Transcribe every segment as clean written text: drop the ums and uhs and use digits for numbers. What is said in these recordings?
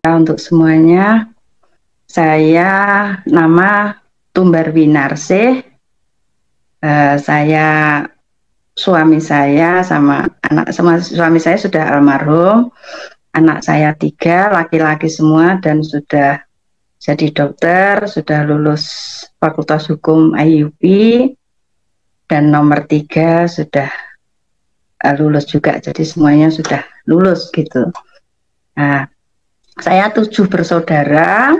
untuk semuanya. Saya nama Tumbar Winarsih. Saya suami saya sama suami saya sudah almarhum. Anak saya 3, laki-laki semua dan sudah jadi dokter, sudah lulus Fakultas Hukum IUP, dan nomor 3 sudah lulus juga. Jadi semuanya sudah lulus gitu. Nah, saya 7 bersaudara.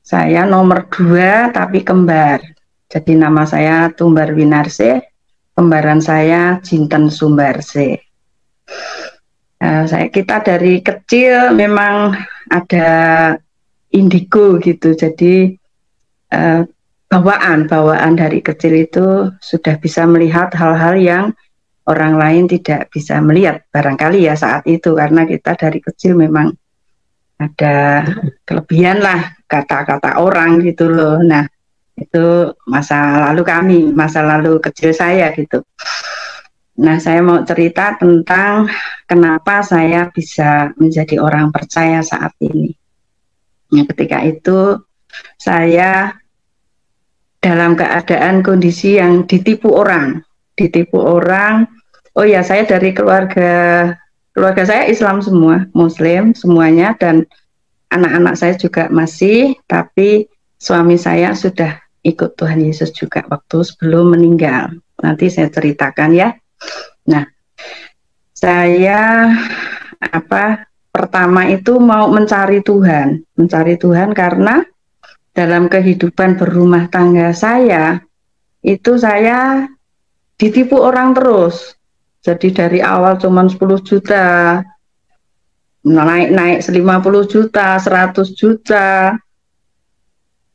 Saya nomor 2 tapi kembar. Jadi nama saya Tumbar Winarsih, kembaran saya Jinten Sumbarsih. Kita dari kecil memang ada indigo gitu. Jadi bawaan dari kecil itu sudah bisa melihat hal-hal yang orang lain tidak bisa melihat barangkali ya saat itu, karena kita dari kecil memang ada kelebihan lah kata-kata orang gitu loh. Nah, itu masa lalu kecil saya gitu. Nah, saya mau cerita tentang kenapa saya bisa menjadi orang percaya saat ini. Nah, ketika itu saya dalam keadaan kondisi yang ditipu orang. Oh ya, saya dari keluarga saya Islam semua, Muslim semuanya, dan anak-anak saya juga masih, tapi suami saya sudah ikut Tuhan Yesus juga waktu sebelum meninggal. Nanti saya ceritakan ya. Nah, saya pertama itu mau mencari Tuhan karena dalam kehidupan berumah tangga saya itu saya ditipu orang terus. Jadi dari awal cuma 10 juta, naik 50 juta, 100 juta.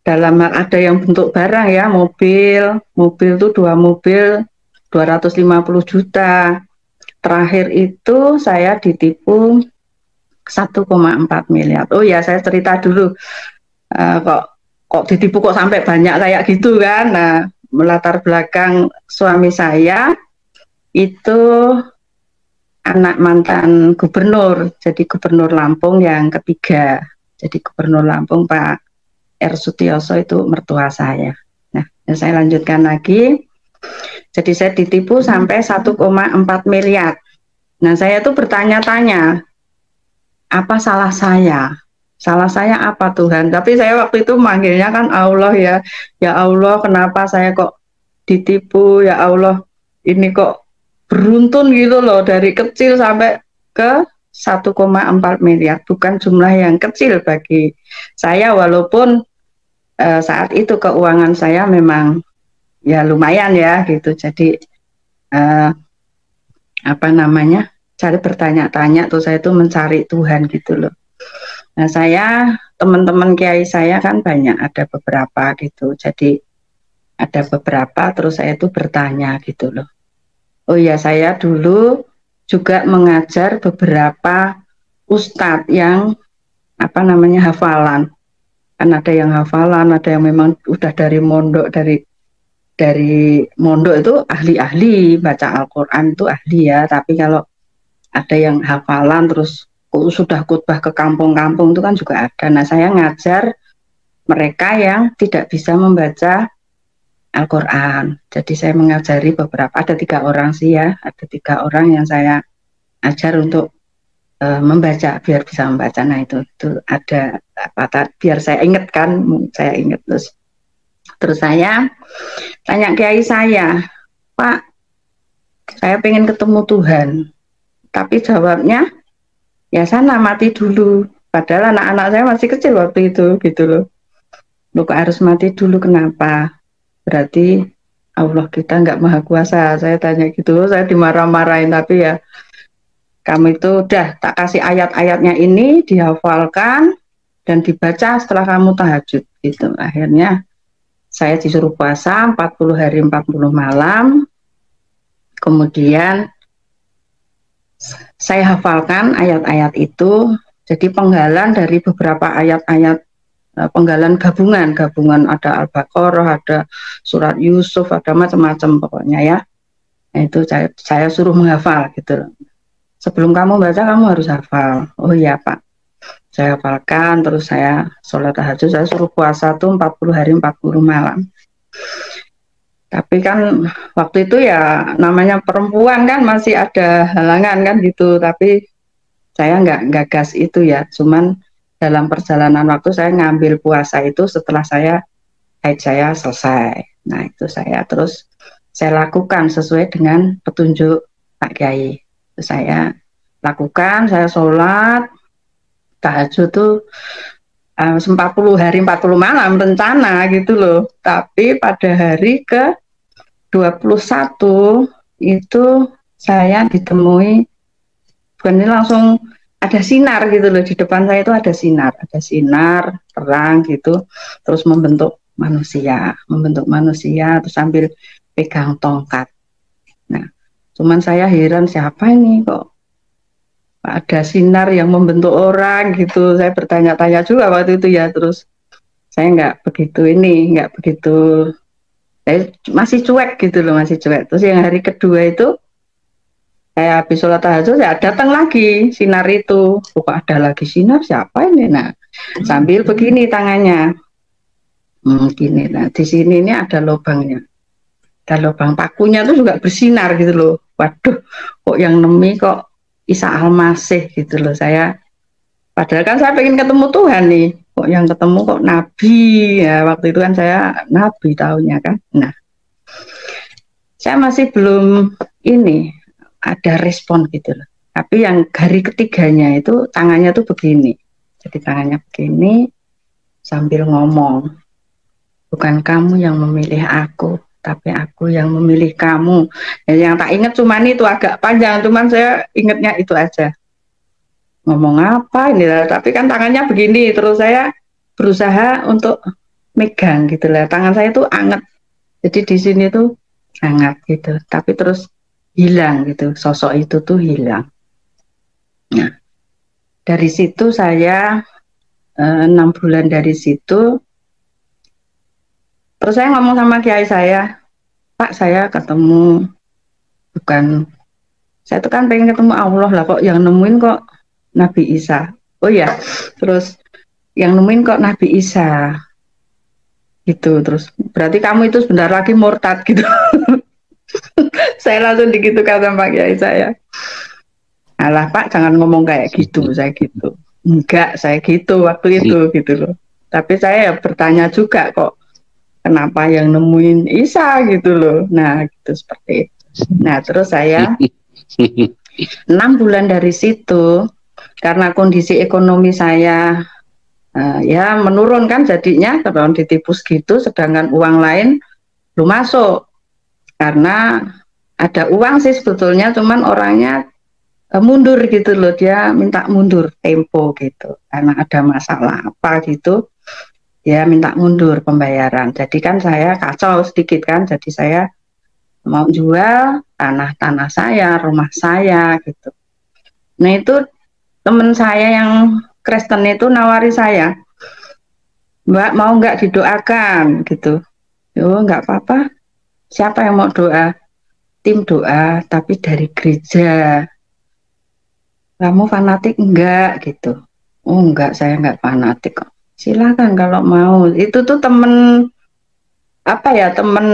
Dalam hal ada yang bentuk barang ya, mobil itu 2 mobil 250 juta. Terakhir itu saya ditipu 1,4 miliar. Oh ya, saya cerita dulu kok ditipu kok sampai banyak kayak gitu kan. Nah, melatar belakang suami saya itu anak mantan gubernur, jadi gubernur Lampung yang ketiga. Jadi gubernur Lampung Pak R. Sutioso itu mertua saya. Nah, saya lanjutkan lagi. Jadi saya ditipu sampai 1,4 miliar. Nah, saya tuh bertanya-tanya, apa salah saya? Salah saya apa Tuhan? Tapi saya waktu itu manggilnya kan Allah ya. Ya Allah, kenapa saya kok ditipu? Ya Allah, ini kok beruntun gitu loh, dari kecil sampai ke 1,4 miliar. Bukan jumlah yang kecil bagi saya, walaupun saat itu keuangan saya memang ya lumayan ya gitu. Jadi cari bertanya-tanya tuh, saya tuh mencari Tuhan gitu loh. Nah, teman-teman kiai saya kan banyak, ada beberapa gitu. Jadi ada beberapa, terus saya tuh bertanya gitu loh. Oh ya, saya dulu juga mengajar beberapa ustadz yang hafalan. Kan ada yang hafalan, ada yang memang udah dari mondok, dari mondok itu ahli-ahli baca Al-Quran itu ahli ya. Tapi kalau ada yang hafalan terus sudah khutbah ke kampung-kampung itu kan juga ada. Nah, saya ngajar mereka yang tidak bisa membaca Al-Quran. Jadi saya mengajari beberapa, ada 3 orang sih ya, ada 3 orang yang saya ajar untuk membaca, biar bisa membaca. Nah, itu ada biar saya ingat kan, saya ingat. Terus saya tanya kiai saya, Pak, saya pengen ketemu Tuhan. Tapi jawabnya, ya sana mati dulu. Padahal anak-anak saya masih kecil waktu itu gitu loh. Loh, kok harus mati dulu, kenapa? Berarti Allah kita nggak maha kuasa. Saya tanya gitu, saya dimarah-marahin. Tapi ya kamu itu udah tak kasih ayat-ayatnya ini, dihafalkan dan dibaca setelah kamu tahajud gitu. Akhirnya saya disuruh puasa 40 hari 40 malam. Kemudian saya hafalkan ayat-ayat itu. Jadi penggalan dari beberapa ayat-ayat, penggalan gabungan ada Al-Baqarah, ada surat Yusuf, ada macam-macam pokoknya ya. Nah, itu saya suruh menghafal gitu. Sebelum kamu baca kamu harus hafal. Oh iya Pak. Saya hafalkan, terus saya sholat tahajud, saya suruh puasa tuh 40 hari 40 malam. Tapi kan waktu itu ya namanya perempuan kan masih ada halangan kan gitu, tapi saya nggak gas itu ya, cuman dalam perjalanan waktu saya ngambil puasa itu setelah haid saya selesai. Nah itu terus saya lakukan sesuai dengan petunjuk Pak Kiai. Terus saya lakukan, saya sholat tahajud tuh 40 hari 40 malam rencana gitu loh. Tapi pada hari ke 21 itu saya ditemui, bukan ini langsung ada sinar gitu loh, di depan saya itu ada sinar terang gitu, terus membentuk manusia terus sambil pegang tongkat. Nah, cuman saya heran siapa ini kok ada sinar yang membentuk orang gitu. Saya bertanya-tanya juga waktu itu ya, terus saya nggak begitu, saya masih cuek gitu loh, masih cuek. Terus yang hari kedua itu saya habis sholat tahajud, ya datang lagi sinar itu. Kok ada lagi sinar, siapa ini? Nah, sambil begini tangannya, gini. Nah, di sini ini ada lubangnya, ada lubang pakunya tuh juga bersinar gitu loh. Waduh, kok yang nemi kok Isa Al-Masih gitu loh. Padahal kan saya pengen ketemu Tuhan nih, kok yang ketemu kok Nabi ya. Waktu itu kan saya Nabi tahunnya kan. Nah, saya masih belum ada respon gitu loh. Tapi yang hari ketiganya itu tangannya tuh begini. Jadi tangannya begini sambil ngomong, bukan kamu yang memilih aku, tapi aku yang memilih kamu. Yang tak ingat cuman itu agak panjang, cuman saya ingatnya itu aja. Ngomong apa ini lah, tapi kan tangannya begini, terus saya berusaha untuk megang gitu lah. Tangan saya itu anget, jadi di sini tuh hangat gitu, tapi terus hilang gitu, sosok itu tuh hilang. Nah, dari situ saya 6 bulan dari situ, terus saya ngomong sama kiai saya, Pak, saya ketemu, bukan, saya tuh kan pengen ketemu Allah lah, kok yang nemuin kok Nabi Isa. Oh ya, terus yang nemuin kok Nabi Isa gitu. Terus berarti kamu itu sebentar lagi murtad gitu. Saya langsung digitukan sama kiai saya. Alah Pak, jangan ngomong kayak gitu, saya gitu. Enggak, saya gitu waktu itu gitu loh. Tapi saya bertanya juga kok kenapa yang nemuin Isa gitu loh. Nah gitu seperti itu. Nah terus saya 6 bulan dari situ, karena kondisi ekonomi saya ya menurun kan jadinya, kalau ditipus gitu, sedangkan uang lain belum masuk. Karena ada uang sih sebetulnya, cuman orangnya mundur gitu loh, dia minta mundur tempo gitu, karena ada masalah apa gitu, ya minta mundur pembayaran. Jadi kan saya kacau sedikit kan, jadi saya mau jual tanah saya, rumah saya gitu. Nah itu teman saya yang Kristen itu nawari saya, Mbak mau nggak didoakan gitu. Yo nggak apa-apa, siapa yang mau doa? Tim doa tapi dari gereja. Kamu fanatik enggak gitu? Oh enggak, saya enggak fanatik kok. Silakan kalau mau. Itu tuh temen temen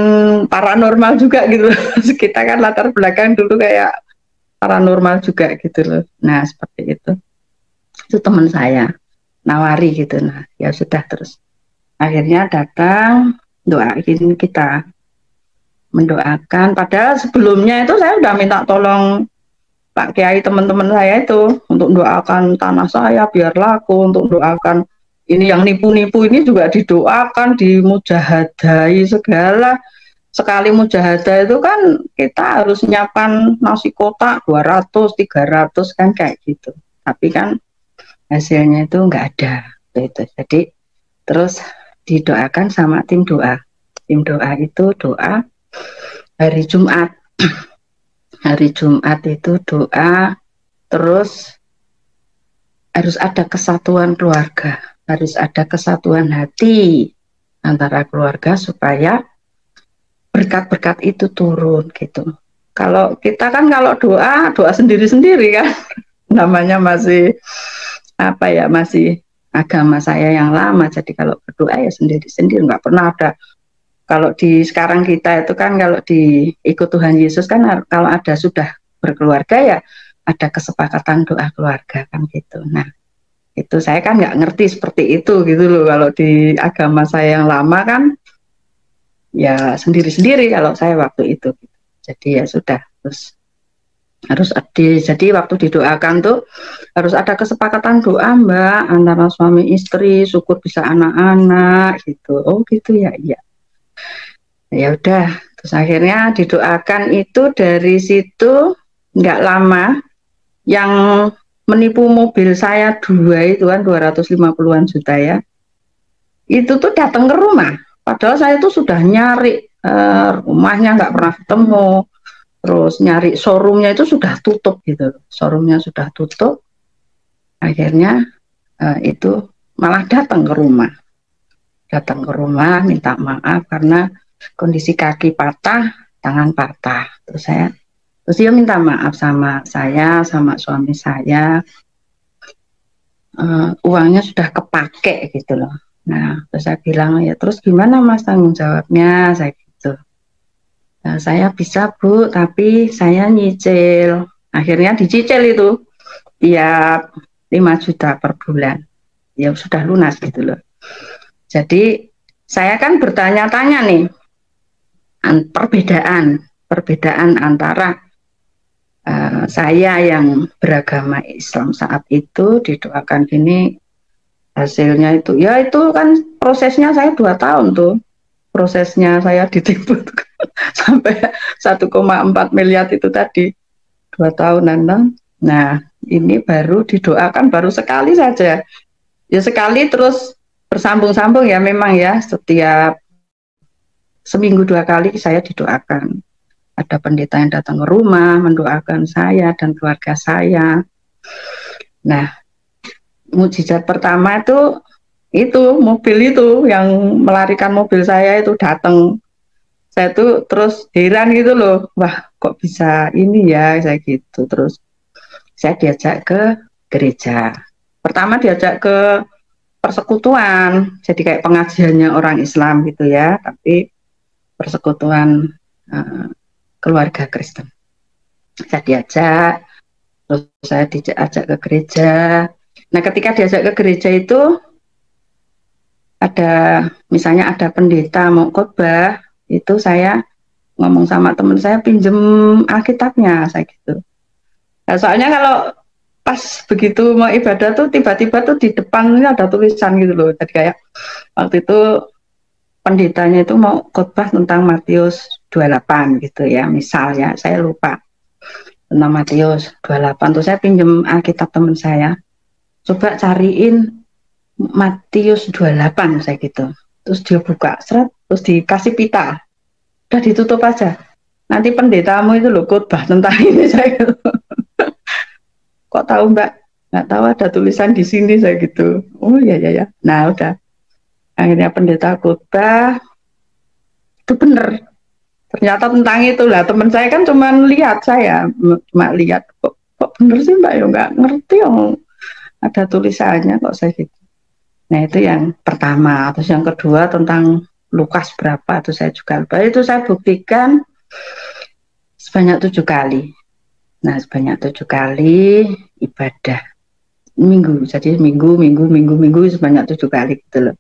paranormal juga gitu. Kita kan latar belakang dulu kayak paranormal juga gitu loh. Nah seperti itu teman saya nawari gitu. Nah ya sudah, terus akhirnya datang doain kita, mendoakan. Padahal sebelumnya itu saya udah minta tolong Pak Kiai, teman-teman saya itu, untuk doakan tanah saya biar laku, untuk doakan ini yang nipu-nipu ini juga didoakan, dimujahadai segala. Sekali mujahadah itu kan kita harus nyiapkan nasi kotak 200, 300 kan kayak gitu. Tapi kan hasilnya itu enggak ada itu. Jadi terus didoakan sama tim doa. Tim doa itu doa hari Jumat. Hari Jumat itu doa, terus harus ada kesatuan keluarga, harus ada kesatuan hati antara keluarga supaya berkat-berkat itu turun gitu. Kalau kita kan kalau doa sendiri-sendiri kan, namanya masih apa ya, masih agama saya yang lama, jadi kalau berdoa ya sendiri-sendiri, nggak pernah ada. Kalau di sekarang kita itu kan kalau di ikut Tuhan Yesus kan kalau ada sudah berkeluarga ya ada kesepakatan doa keluarga kan gitu. Nah itu saya kan nggak ngerti seperti itu gitu loh. Kalau di agama saya yang lama kan ya sendiri-sendiri kalau saya waktu itu. Jadi ya sudah, terus harus jadi waktu didoakan tuh harus ada kesepakatan doa Mbak antara suami istri, syukur bisa anak-anak gitu. Oh gitu ya, iya. Ya udah, terus akhirnya didoakan itu. Dari situ nggak lama yang menipu mobil saya dua itu kan 250-an juta ya, itu tuh datang ke rumah padahal saya tuh sudah nyari rumahnya nggak pernah ketemu, terus nyari showroomnya itu sudah tutup gitu, showroomnya sudah tutup. Akhirnya itu malah datang ke rumah minta maaf karena kondisi kaki patah, tangan patah. Terus dia minta maaf sama saya, sama suami saya. Uangnya sudah kepake gitu loh. Nah, terus saya bilang, ya terus gimana Mas tanggung jawabnya? Saya gitu. Nah, saya bisa Bu, tapi saya nyicil. Akhirnya dicicil itu tiap 5 juta per bulan. Ya sudah lunas gitu loh. Jadi saya kan bertanya-tanya nih, perbedaan antara saya yang beragama Islam saat itu didoakan gini, hasilnya itu ya itu kan prosesnya saya 2 tahun tuh, prosesnya saya ditipu sampai 1,4 miliar itu tadi 2 tahunan. Nah ini baru didoakan baru sekali saja ya, sekali terus bersambung-sambung ya, memang ya setiap seminggu 2 kali saya didoakan. Ada pendeta yang datang ke rumah mendoakan saya dan keluarga saya. Nah, mukjizat pertama itu mobil itu yang melarikan mobil saya itu datang. Saya tuh terus heran gitu loh, wah kok bisa ini ya, saya gitu. Terus saya diajak ke gereja. Pertama diajak ke persekutuan, jadi kayak pengajiannya orang Islam gitu ya, tapi persekutuan keluarga Kristen. Saya diajak, terus saya diajak ke gereja. Nah ketika diajak ke gereja itu ada, misalnya ada pendeta mau khotbah, itu saya ngomong sama teman saya pinjem Alkitabnya, saya gitu. Nah, soalnya kalau pas begitu mau ibadah tuh tiba-tiba tuh di depan ini ada tulisan gitu loh. Jadi kayak waktu itu pendetanya itu mau khotbah tentang Matius 28 gitu ya, misalnya saya lupa tentang Matius 28. Terus saya pinjem Alkitab teman saya, coba cariin Matius 28 saya gitu. Terus dia buka seret, terus dikasih pita, udah ditutup aja, nanti pendetamu itu loh khotbah tentang ini. Saya gitu. Kok tahu Mbak? Nggak tahu, ada tulisan di sini, saya gitu. Oh ya ya ya. Nah udah, akhirnya pendeta khotbah itu bener, ternyata tentang itu lah. Teman saya kan cuma lihat, saya cuma lihat, kok bener sih Mbak ya, nggak ngerti yang ada tulisannya kok, saya gitu. Nah itu yang pertama. Terus yang kedua tentang Lukas berapa itu saya juga lupa. Itu saya buktikan sebanyak 7 kali. Nah sebanyak 7 kali ibadah minggu, jadi minggu sebanyak 7 kali gitu loh.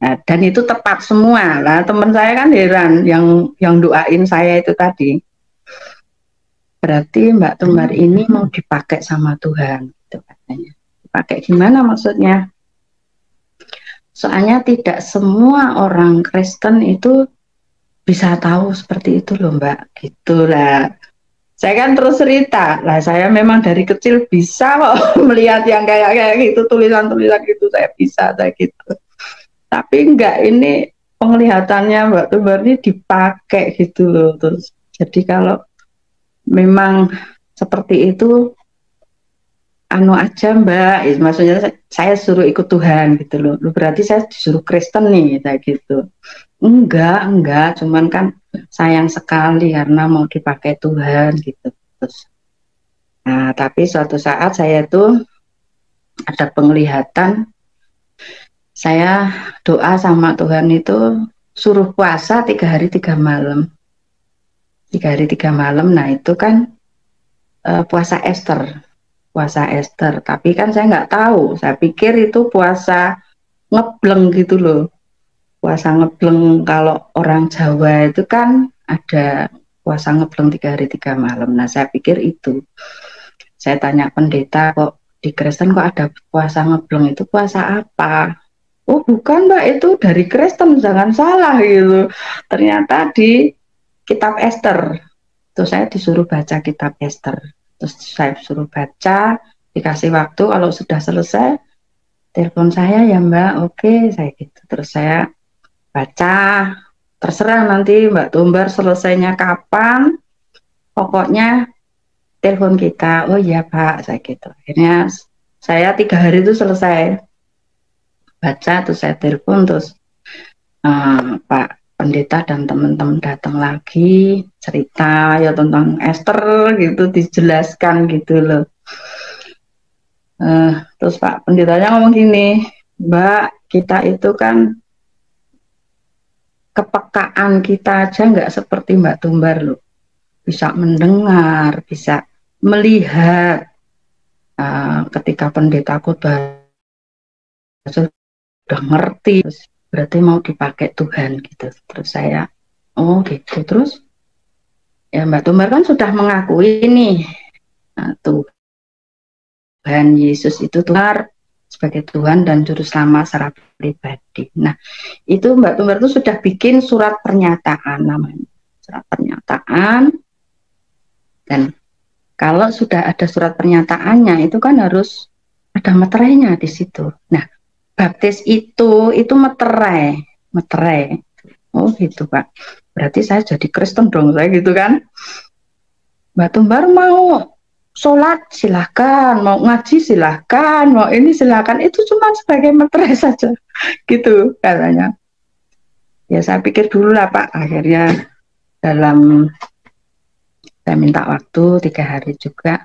Nah, dan itu tepat semua lah. Teman saya kan heran, yang doain saya itu tadi, berarti Mbak Tumbar ini mau dipakai sama Tuhan gitu katanya. Dipakai gimana maksudnya? Soalnya tidak semua orang Kristen itu bisa tahu seperti itu loh Mbak, gitulah. Saya kan terus cerita, lah saya memang dari kecil bisa kok melihat yang kayak gitu, tulisan-tulisan gitu saya bisa, saya gitu. Tapi enggak, ini penglihatannya Mbak Tumbar ini dipakai gitu loh. Terus jadi kalau memang seperti itu, anu aja Mbak, maksudnya saya suruh ikut Tuhan gitu loh. Berarti saya disuruh Kristen nih, kayak gitu. Enggak, cuman kan sayang sekali karena mau dipakai Tuhan gitu. Terus, nah tapi suatu saat saya tuh ada penglihatan, saya doa sama Tuhan itu suruh puasa 3 hari 3 malam. 3 hari 3 malam, nah itu kan puasa Ester. Puasa Ester, tapi kan saya nggak tahu, saya pikir itu puasa ngebleng gitu loh. Puasa ngebleng, kalau orang Jawa itu kan ada puasa ngebleng 3 hari 3 malam. Nah saya pikir itu. Saya tanya pendeta, kok di Kristen kok ada puasa ngebleng, itu puasa apa? Oh bukan Mbak, itu dari Kristen, jangan salah gitu. Ternyata di kitab Ester. Terus saya disuruh baca kitab Ester. Terus saya suruh baca, dikasih waktu, kalau sudah selesai, telepon saya ya Mbak, oke, saya gitu. Terus saya baca, terserah nanti Mbak Tumbar selesainya kapan, pokoknya telepon kita. Oh iya Pak, saya gitu. Akhirnya saya 3 hari itu selesai baca, terus saya telepon, terus Pak pendeta dan teman-teman datang lagi, cerita ya tentang Esther gitu, dijelaskan gitu loh. Terus Pak pendetanya ngomong gini, Mbak, kita itu kan kepekaan kita aja nggak seperti Mbak Tumbar loh, bisa mendengar, bisa melihat. Ketika pendeta khotbah sudah ngerti, terus berarti mau dipakai Tuhan gitu. Terus saya, oh gitu. Terus ya Mbak Tumbar kan sudah mengakui nih, Tuhan Yesus itu Tuhan sebagai Tuhan dan Juru Selamat secara pribadi. Nah itu Mbak Tumbar itu sudah bikin surat pernyataan namanya, surat pernyataan. Dan kalau sudah ada surat pernyataannya itu kan harus ada meterainya di situ. Nah baptis itu meterai, meterai. Oh gitu Pak. Berarti saya jadi Kristen dong, saya gitu kan. Mbak Tumbar mau sholat silahkan, mau ngaji silahkan, mau ini silahkan. Itu cuma sebagai meterai saja, gitu katanya. Ya saya pikir dulu lah Pak. Akhirnya saya minta waktu 3 hari juga.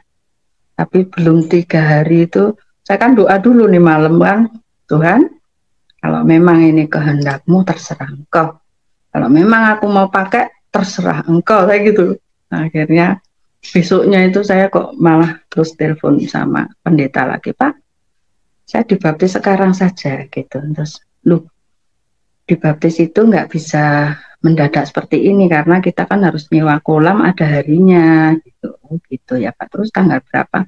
Tapi belum 3 hari itu, saya kan doa dulu nih malam kan. Tuhan, kalau memang ini kehendakmu terserah engkau. Kalau memang aku mau pakai terserah engkau, kayak gitu. Nah, akhirnya besoknya itu saya kok malah terus telepon sama pendeta lagi, Pak, saya dibaptis sekarang saja gitu. Terus lu dibaptis itu nggak bisa mendadak seperti ini karena kita kan harus nyewa kolam, ada harinya gitu. Oh, gitu ya Pak. Terus tanggal berapa?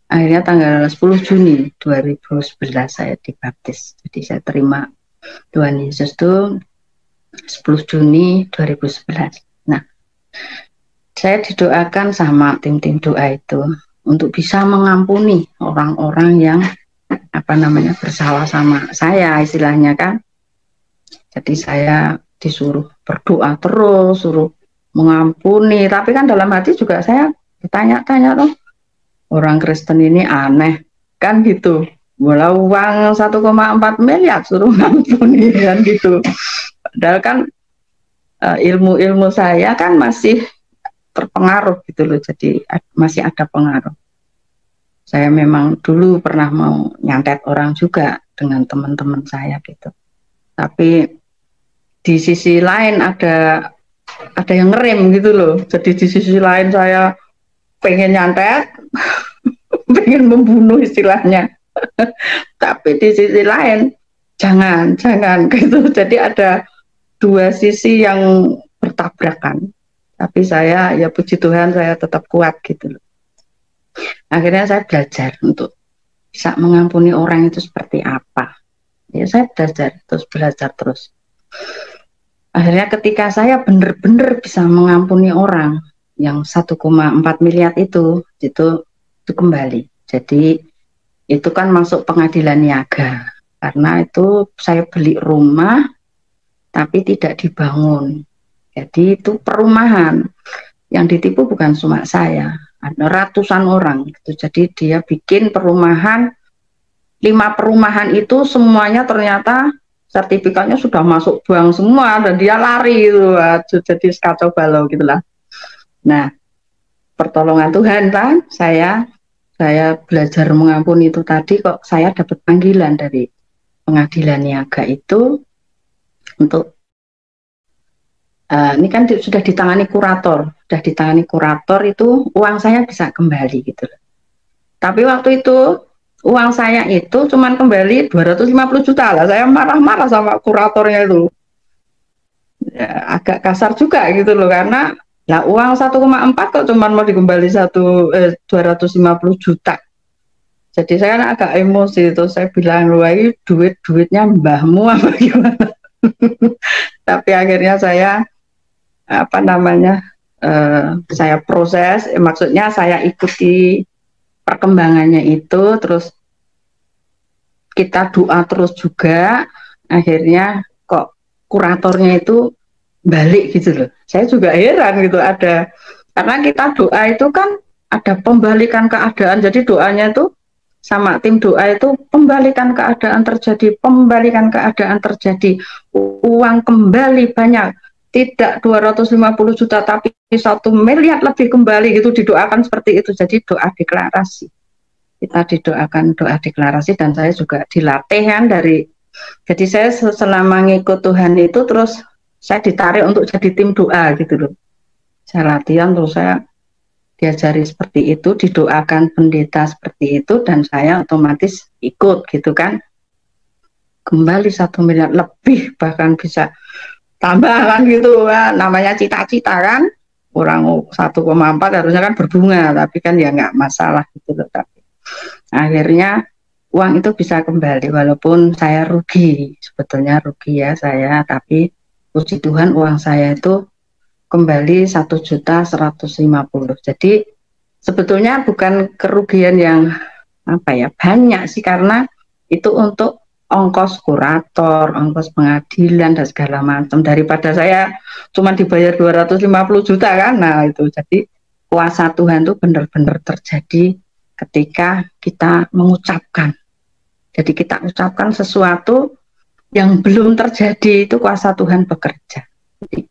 Akhirnya tanggal 10 Juni 2011 saya dibaptis. Jadi saya terima Tuhan Yesus itu 10 Juni 2011. Nah, saya didoakan sama tim-tim doa itu untuk bisa mengampuni orang-orang yang bersalah sama saya, istilahnya kan. Jadi saya disuruh berdoa terus, suruh mengampuni. Tapi kan dalam hati juga saya bertanya-tanya tuh, orang Kristen ini aneh kan gitu. Walau uang 1,4 miliar suruh ngampuni kan gitu. Padahal kan ilmu-ilmu saya kan masih terpengaruh gitu loh, jadi masih ada pengaruh. Saya memang dulu pernah mau nyantet orang juga dengan teman-teman saya gitu. Tapi di sisi lain ada yang ngerem gitu loh. Jadi di sisi lain saya pengen nyantet, pengen membunuh istilahnya. Tapi di sisi lain jangan gitu. Jadi ada dua sisi yang bertabrakan. Tapi saya ya puji Tuhan saya tetap kuat gitu loh. Akhirnya saya belajar untuk bisa mengampuni orang itu seperti apa. Ya saya belajar terus. Akhirnya ketika saya benar-benar bisa mengampuni orang yang 1,4 miliar itu kembali. Jadi itu kan masuk pengadilan niaga. Karena itu saya beli rumah tapi tidak dibangun. Jadi itu perumahan. Yang ditipu bukan cuma saya, ada ratusan orang. Jadi dia bikin perumahan, 5 perumahan itu semuanya ternyata sertifikatnya sudah masuk bank semua dan dia lari gitu. Jadi kacau balau gitulah. Nah, pertolongan Tuhan kan, saya saya belajar mengampuni itu tadi, kok saya dapat panggilan dari pengadilan niaga itu untuk ini kan sudah ditangani kurator itu uang saya bisa kembali gitu. Tapi waktu itu uang saya itu cuman kembali 250 juta lah. Saya marah-marah sama kuratornya itu. Ya, agak kasar juga gitu loh, karena lah uang 1,4 kok cuman mau dikembali 250 juta. Jadi saya kan agak emosi itu, saya bilang, wah ini duitnya mbahmu apa gimana. Tapi akhirnya saya apa namanya saya proses, maksudnya saya ikuti perkembangannya itu, terus kita doa terus juga, akhirnya kok kuratornya itu balik gitu loh. Saya juga heran gitu, ada, karena kita doa itu kan ada pembalikan keadaan, jadi doanya itu sama tim doa itu pembalikan keadaan terjadi, uang kembali banyak, tidak 250 juta tapi 1 miliar lebih kembali, gitu didoakan seperti itu. Jadi doa deklarasi, kita didoakan doa deklarasi, dan saya juga dilatih kan jadi saya selama ngikut Tuhan itu terus saya ditarik untuk jadi tim doa gitu loh. Saya latihan, terus saya diajari seperti itu, didoakan pendeta seperti itu, dan saya otomatis ikut gitu kan. Kembali 1 miliar lebih, bahkan bisa tambahan gitu kan. Namanya cita-cita kan, orang 1,4 harusnya kan berbunga, tapi kan ya nggak masalah gitu loh. Tapi akhirnya uang itu bisa kembali, walaupun saya rugi, sebetulnya rugi ya saya, tapi puji Tuhan uang saya itu kembali 1.150.000. Jadi sebetulnya bukan kerugian yang apa ya banyak sih, karena itu untuk ongkos kurator, ongkos pengadilan dan segala macam, daripada saya cuma dibayar 250 juta kan. Nah itu, jadi kuasa Tuhan itu benar-benar terjadi ketika kita mengucapkan. Jadi kita ucapkan sesuatu yang belum terjadi, itu kuasa Tuhan bekerja. Jadi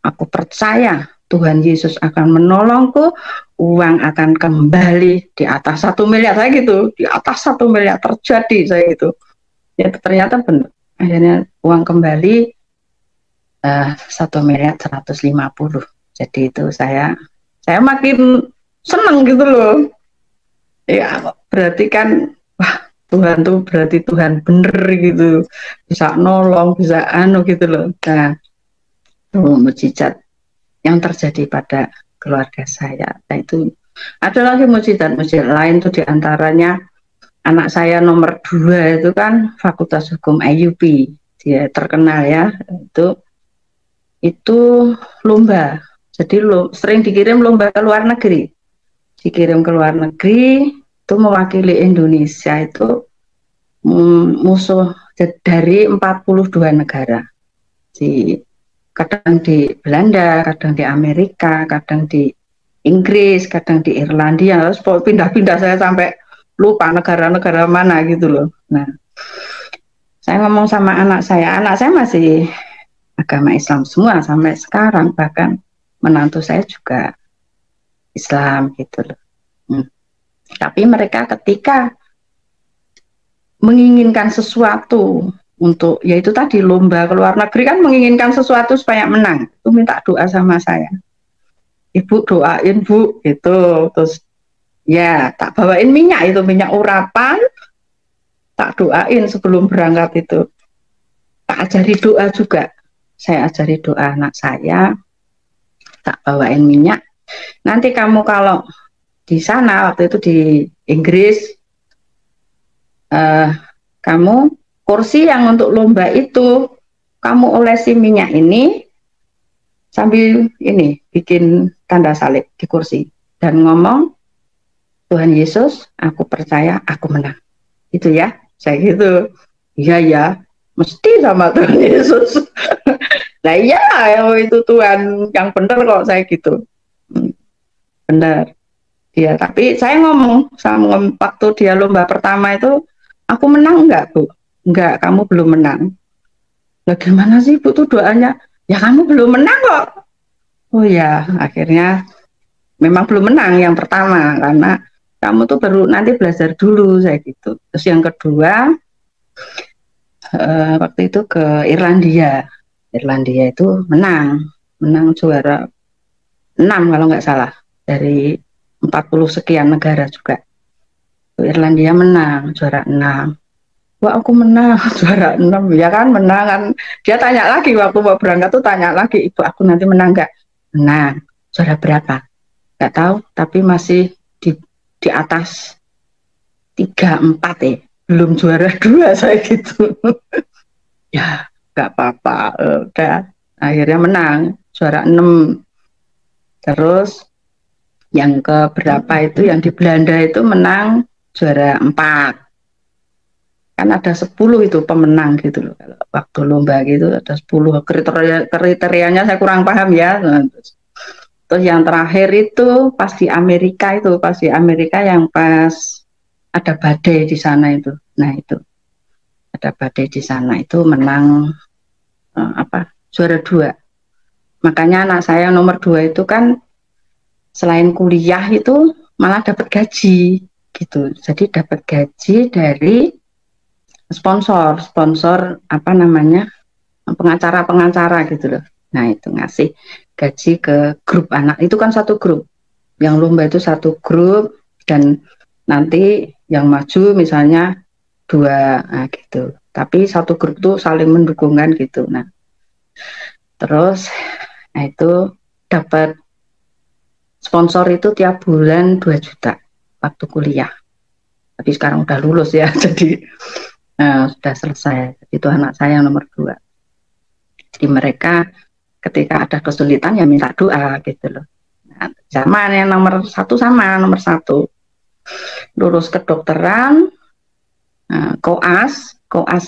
aku percaya Tuhan Yesus akan menolongku, uang akan kembali di atas 1 miliar, saya gitu, di atas 1 miliar terjadi saya gitu. Ya ternyata benar, akhirnya uang kembali 1.150.000. Jadi itu saya makin seneng gitu loh. Ya berarti kan, wah Tuhan tuh berarti Tuhan bener gitu, bisa nolong, bisa gitu loh. Nah itu mujizat yang terjadi pada keluarga saya. Nah itu ada lagi mujizat lain tuh, diantaranya anak saya nomor 2 itu kan Fakultas Hukum IUP, dia terkenal ya, itu lomba. Jadi sering dikirim lomba ke luar negeri, dikirim ke luar negeri itu mewakili Indonesia itu musuh dari 42 negara. Kadang di Belanda, kadang di Amerika, kadang di Inggris, kadang di Irlandia, terus pindah-pindah, saya sampai lupa negara-negara mana gitu loh. Nah, saya ngomong sama anak saya masih agama Islam semua sampai sekarang, bahkan menantu saya juga Islam gitu loh. Tapi mereka ketika menginginkan sesuatu untuk, yaitu tadi lomba ke luar negeri kan, menginginkan sesuatu supaya menang, itu minta doa sama saya. Ibu doain Bu gitu, terus ya tak bawain minyak, itu minyak urapan, tak doain sebelum berangkat itu. Tak ajari doa juga, saya ajari doa anak saya, tak bawain minyak. Nanti kamu kalau di sana waktu itu di Inggris, kamu kursi yang untuk lomba itu kamu olesi minyak ini sambil ini bikin tanda salib di kursi dan ngomong, Tuhan Yesus, aku percaya aku menang. Itu ya, saya gitu. Iya ya, mesti sama Tuhan Yesus. Nah iya, itu Tuhan yang benar kok, saya gitu. Benar. Dia, tapi saya ngomong sama waktu dia lomba pertama itu, aku menang enggak Bu? Enggak, kamu belum menang. Lah gimana sih Bu tuh doanya? Ya kamu belum menang kok. Oh ya, akhirnya memang belum menang yang pertama, karena kamu tuh baru nanti belajar dulu saya gitu. Terus yang kedua waktu itu ke Irlandia. Irlandia itu menang juara 6 kalau nggak salah dari 40 sekian negara juga. Irlandia menang juara 6. Wah aku menang juara 6 ya kan, menang kan. Dia tanya lagi waktu mau berangkat tuh, tanya lagi, ibu aku nanti menang nggak? Menang. Juara berapa? Nggak tahu, tapi masih di atas 3 4 ya. Belum juara 2 saya gitu. Ya nggak apa-apa, udah akhirnya menang juara 6. Terus yang ke berapa itu yang di Belanda itu menang juara 4. Kan ada 10 itu pemenang gitu loh. Kalau waktu lomba gitu ada 10 kriterianya saya kurang paham ya. Terus yang terakhir itu pas di Amerika yang pas ada badai di sana itu. Nah itu ada badai di sana itu menang juara 2. Makanya anak saya nomor 2 itu kan selain kuliah itu malah dapat gaji gitu. Jadi dapat gaji dari sponsor pengacara gitu loh. Nah itu ngasih gaji ke grup anak, itu kan satu grup, yang lomba itu satu grup, dan nanti yang maju misalnya 2 gitu, tapi satu grup tuh saling mendukungkan gitu. Nah terus itu dapat sponsor itu tiap bulan 2 juta waktu kuliah, tapi sekarang udah lulus ya jadi sudah selesai. Itu anak saya yang nomor 2. Jadi mereka ketika ada kesulitan ya minta doa gitu loh. Nah, zaman yang nomor 1 sama nomor 1 lulus kedokteran, koas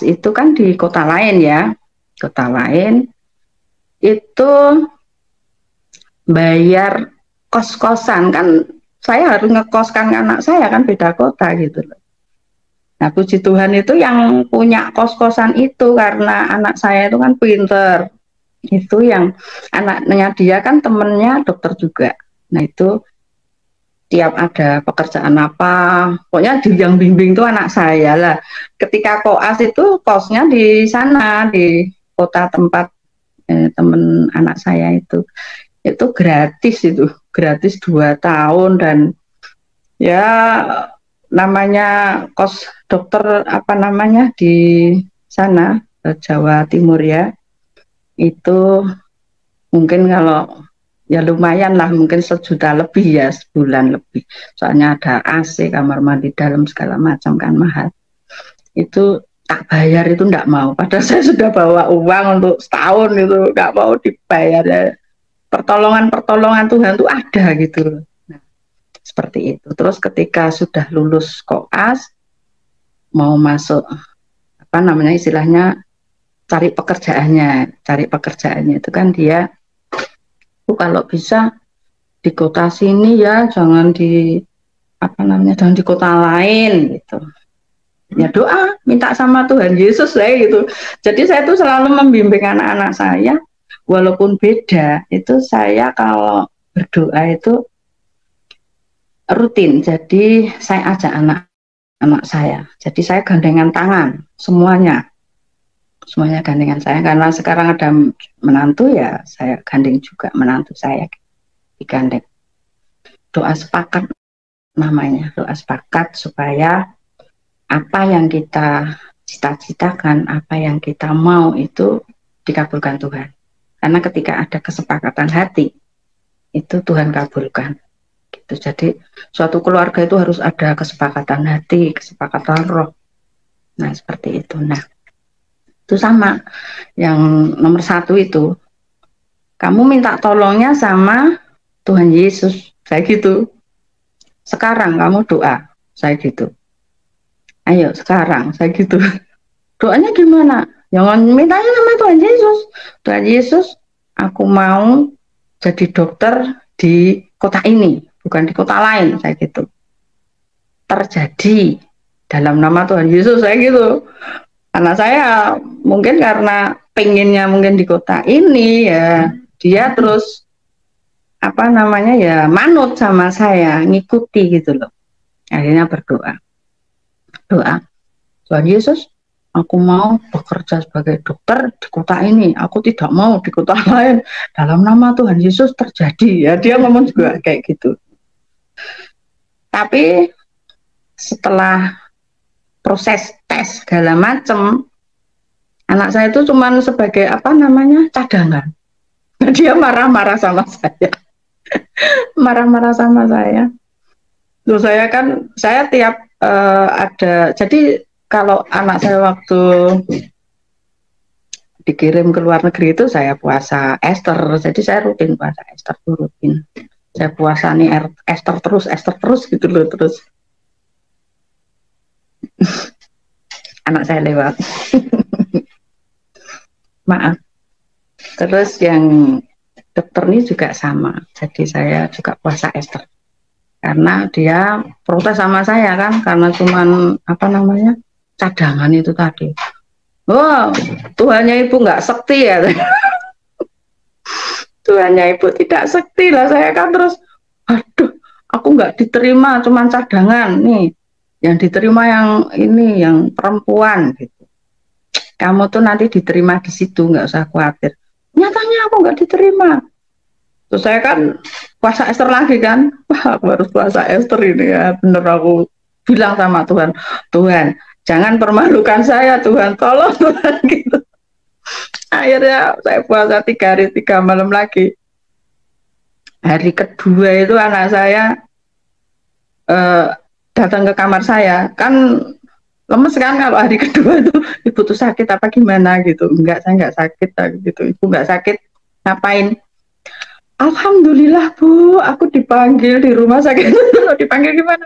itu kan di kota lain ya, kota lain itu bayar kos-kosan kan, saya harus ngekoskan anak saya kan beda kota gitu loh. Nah puji Tuhan itu yang punya kos-kosan itu karena anak saya itu kan pinter, itu yang anaknya dia kan temennya dokter juga. Nah itu tiap ada pekerjaan apa, pokoknya yang bimbing tuh anak saya lah. Ketika koas itu kosnya di sana di kota tempat temen anak saya itu gratis 2 tahun, dan ya namanya kos dokter di sana Jawa Timur ya, itu mungkin kalau ya lumayan lah, mungkin 1 juta lebih ya sebulan lebih, soalnya ada AC, kamar mandi dalam segala macam kan mahal. Itu tak bayar itu enggak mau, padahal saya sudah bawa uang untuk setahun itu enggak mau dibayar ya. Pertolongan Tuhan tuh ada gitu. Nah, seperti itu. Terus ketika sudah lulus koas mau masuk istilahnya cari pekerjaannya itu kan dia kalau bisa di kota sini ya, jangan di jangan di kota lain gitu. Ya doa, minta sama Tuhan Yesus saya gitu. Jadi saya tuh selalu membimbing anak-anak saya, walaupun beda, itu saya kalau berdoa itu rutin. Jadi saya ajak anak saya. Jadi saya gandengan tangan semuanya gandengan saya, karena sekarang ada menantu ya, saya gandeng juga menantu saya, digandeng. Doa sepakat namanya, doa sepakat supaya apa yang kita cita-citakan, apa yang kita mau itu dikabulkan Tuhan. Karena ketika ada kesepakatan hati, itu Tuhan kabulkan. Gitu. Jadi suatu keluarga itu harus ada kesepakatan hati, kesepakatan roh. Nah seperti itu. Nah itu sama yang nomor 1 itu, kamu minta tolongnya sama Tuhan Yesus, saya gitu. Sekarang kamu doa, saya gitu. Ayo sekarang, saya gitu. Doanya gimana? Jangan mintanya sama Tuhan Yesus. Tuhan Yesus, aku mau jadi dokter di kota ini, bukan di kota lain, saya gitu. Terjadi dalam nama Tuhan Yesus, saya gitu. Anak saya mungkin karena pengennya mungkin di kota ini ya, dia terus manut sama saya, ngikuti gitu loh. Akhirnya berdoa, Tuhan Yesus, aku mau bekerja sebagai dokter di kota ini, aku tidak mau di kota lain, dalam nama Tuhan Yesus terjadi. Ya dia ngomong juga kayak gitu. Tapi setelah proses tes segala macam, anak saya itu cuma sebagai apa namanya cadangan. Dia marah-marah sama saya, marah-marah sama saya. Terus saya tiap ada, jadi kalau anak saya waktu dikirim ke luar negeri itu saya puasa Ester, jadi saya rutin puasa Ester tuh rutin. Saya puasa nih Ester terus gitu loh, terus anak saya lewat. Maaf. Terus yang dokter ini juga sama, jadi saya juga puasa Ester karena dia protes sama saya kan, karena cuman apa namanya cadangan itu tadi. Oh, Tuhannya ibu nggak sekti ya. Tuhannya ibu tidak sekti lah, saya kan terus aduh, aku nggak diterima, cuman cadangan nih, yang diterima yang ini, yang perempuan gitu. Kamu tuh nanti diterima di situ, nggak usah khawatir. Nyatanya aku nggak diterima. Terus saya kan puasa Ester lagi kan, wah aku harus puasa Ester ini ya, bener aku bilang sama Tuhan, Tuhan jangan permalukan saya Tuhan, tolong Tuhan gitu. Akhirnya saya puasa 3 hari 3 malam lagi. Hari kedua itu anak saya datang ke kamar saya, kan lemes kan kalau hari kedua itu, ibu tuh sakit apa gimana gitu. Enggak, saya nggak sakit gitu, ibu nggak sakit, ngapain? Alhamdulillah Bu, aku dipanggil di rumah sakit. Dipanggil gimana?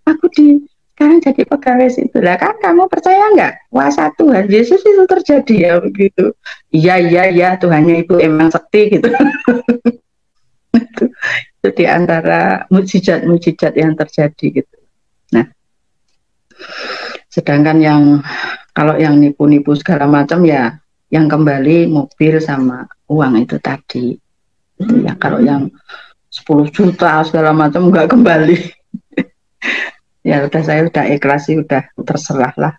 Aku sekarang jadi pegawai situ. Lah kan kamu percaya nggak? Kuasa Tuhan Yesus itu terjadi ya begitu. Iya, Tuhannya Ibu emang sekti gitu. Itu di antara mujizat-mujizat yang terjadi gitu. Nah, sedangkan yang kalau yang nipu-nipu segala macam ya, yang kembali mobil sama uang itu tadi. Gitu ya, kalau yang 10 juta segala macam nggak kembali. Ya udah, saya udah ikhlas sih, udah terserah lah.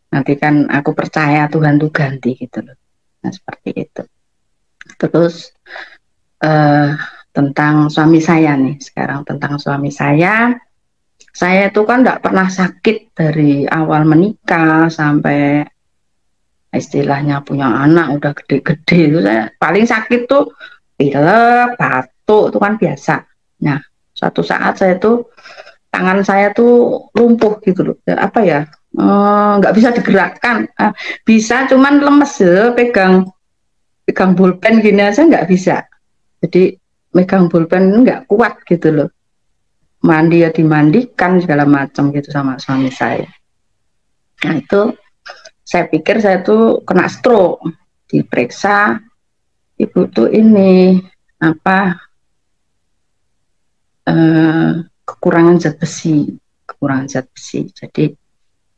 Nanti kan aku percaya Tuhan tuh ganti gitu loh. Nah seperti itu. Terus tentang suami saya nih, sekarang tentang suami saya itu kan nggak pernah sakit dari awal menikah sampai istilahnya punya anak udah gede-gede. Itu saya paling sakit tuh pilek, batuk, itu kan biasa. Nah, suatu saat saya tuh tangan saya tuh lumpuh gitu loh. Apa ya? Nggak bisa digerakkan. Bisa, cuman lemes ya, pegang pulpen gini aja nggak bisa. Jadi megang pulpen nggak kuat gitu loh. Mandi ya dimandikan segala macam gitu sama suami saya. Nah itu saya pikir saya tuh kena stroke. Diperiksa, ibu tuh ini apa, kekurangan zat besi. Jadi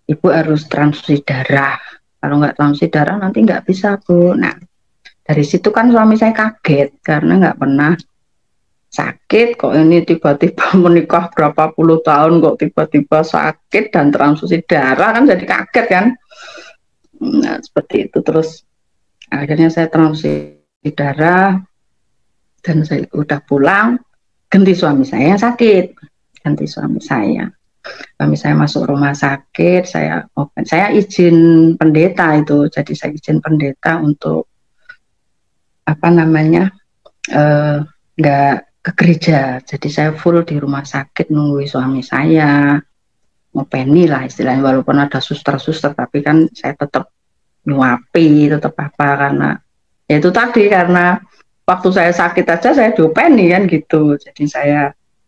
ibu harus transfusi darah. Kalau nggak transfusi darah nanti nggak bisa Bu. Nah dari situ kan suami saya kaget karena nggak pernah sakit, kok ini tiba-tiba menikah berapa puluh tahun kok tiba-tiba sakit dan transfusi darah, kan jadi kaget kan. Nah seperti itu. Terus akhirnya saya transfusi darah dan saya udah pulang, ganti suami saya yang sakit, ganti suami saya masuk rumah sakit, saya izin pendeta itu, jadi saya izin pendeta untuk apa namanya, nggak ke gereja, jadi saya full di rumah sakit nunggu suami saya, ngopeni lah istilahnya, walaupun ada suster-suster tapi kan saya tetap nyuapi, tetap apa, karena ya itu tadi, karena waktu saya sakit aja saya diopeni kan gitu, jadi saya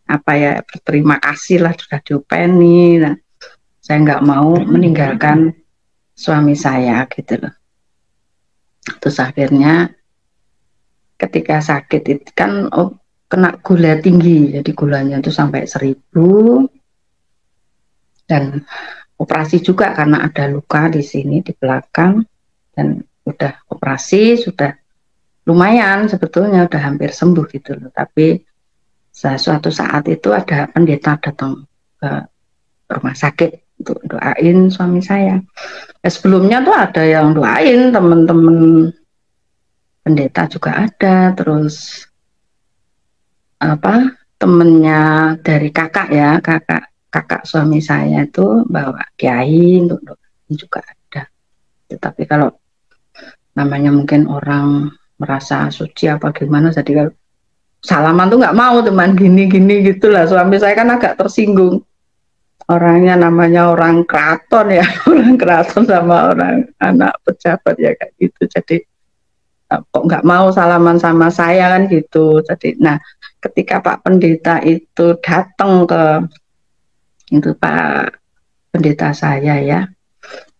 apa ya, berterima kasih lah sudah diopeni. Nah saya nggak mau meninggalkan suami saya gitu loh. Terus akhirnya ketika sakit itu kan kena gula tinggi, jadi gulanya itu sampai 1000, dan operasi juga karena ada luka di sini di belakang, dan udah operasi, sudah lumayan sebetulnya, udah hampir sembuh gitu loh. Tapi suatu saat itu ada pendeta datang ke rumah sakit untuk doain suami saya. Sebelumnya tuh ada yang doain, teman-teman pendeta juga ada, terus apa temennya dari kakak ya, kakak suami saya itu bawa kiai untuk doain juga ada. Tetapi kalau namanya mungkin orang merasa suci apa gimana, jadi kalau salaman tuh nggak mau teman gini-gini gitulah. Suami saya kan agak tersinggung. Orangnya namanya orang keraton ya, orang keraton sama orang anak pejabat ya kayak gitu. Jadi kok nggak mau salaman sama saya kan gitu. Jadi, nah ketika Pak Pendeta itu datang ke itu Pak Pendeta saya ya,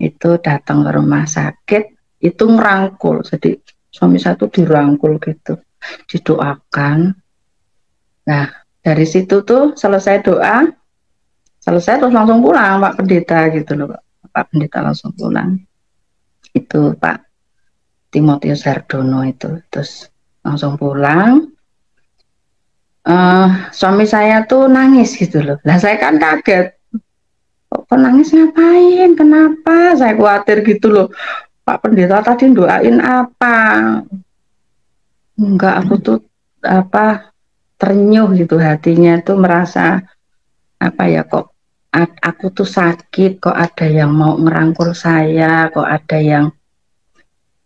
itu datang ke rumah sakit, itu ngerangkul. Jadi suami saya tuh dirangkul gitu, didoakan. Nah dari situ tuh selesai doa, selesai terus langsung pulang Pak Pendeta gitu loh. Pak Pendeta langsung pulang. Itu Pak Timotius Hardono itu, terus langsung pulang. Suami saya tuh nangis gitu loh. Lah saya kan kaget. Kok nangis ngapain? Kenapa? Saya khawatir gitu loh. Pak Pendeta tadi doain apa? Enggak, aku tuh apa terenyuh gitu hatinya tuh merasa apa ya, kok aku tuh sakit, kok ada yang mau ngerangkul saya, kok ada yang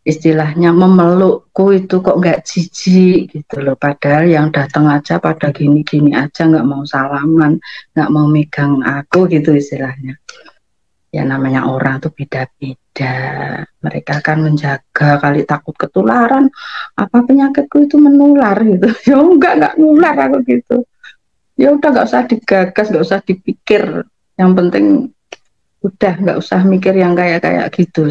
istilahnya memelukku itu kok nggak jijik gitu loh, padahal yang datang aja pada gini-gini aja, nggak mau salaman, nggak mau megang aku gitu istilahnya. Ya namanya orang tuh beda-beda, mereka akan menjaga kali takut ketularan, apa penyakitku itu menular gitu. Ya nggak nular aku gitu, ya udah nggak usah digagas, nggak usah dipikir, yang penting udah nggak usah mikir yang kayak gitu.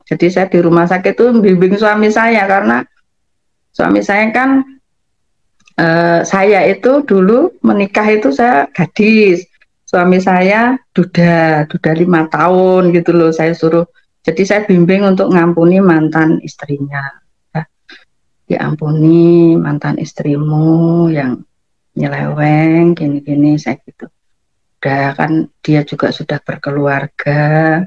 Jadi saya di rumah sakit itu bimbing suami saya, karena suami saya kan saya itu dulu menikah itu saya gadis, suami saya duda 5 tahun gitu loh, saya suruh, jadi saya bimbing untuk ngampuni mantan istrinya. Ya, diampuni mantan istrimu yang nyeleweng gini-gini, saya gitu. Udah kan dia juga sudah berkeluarga,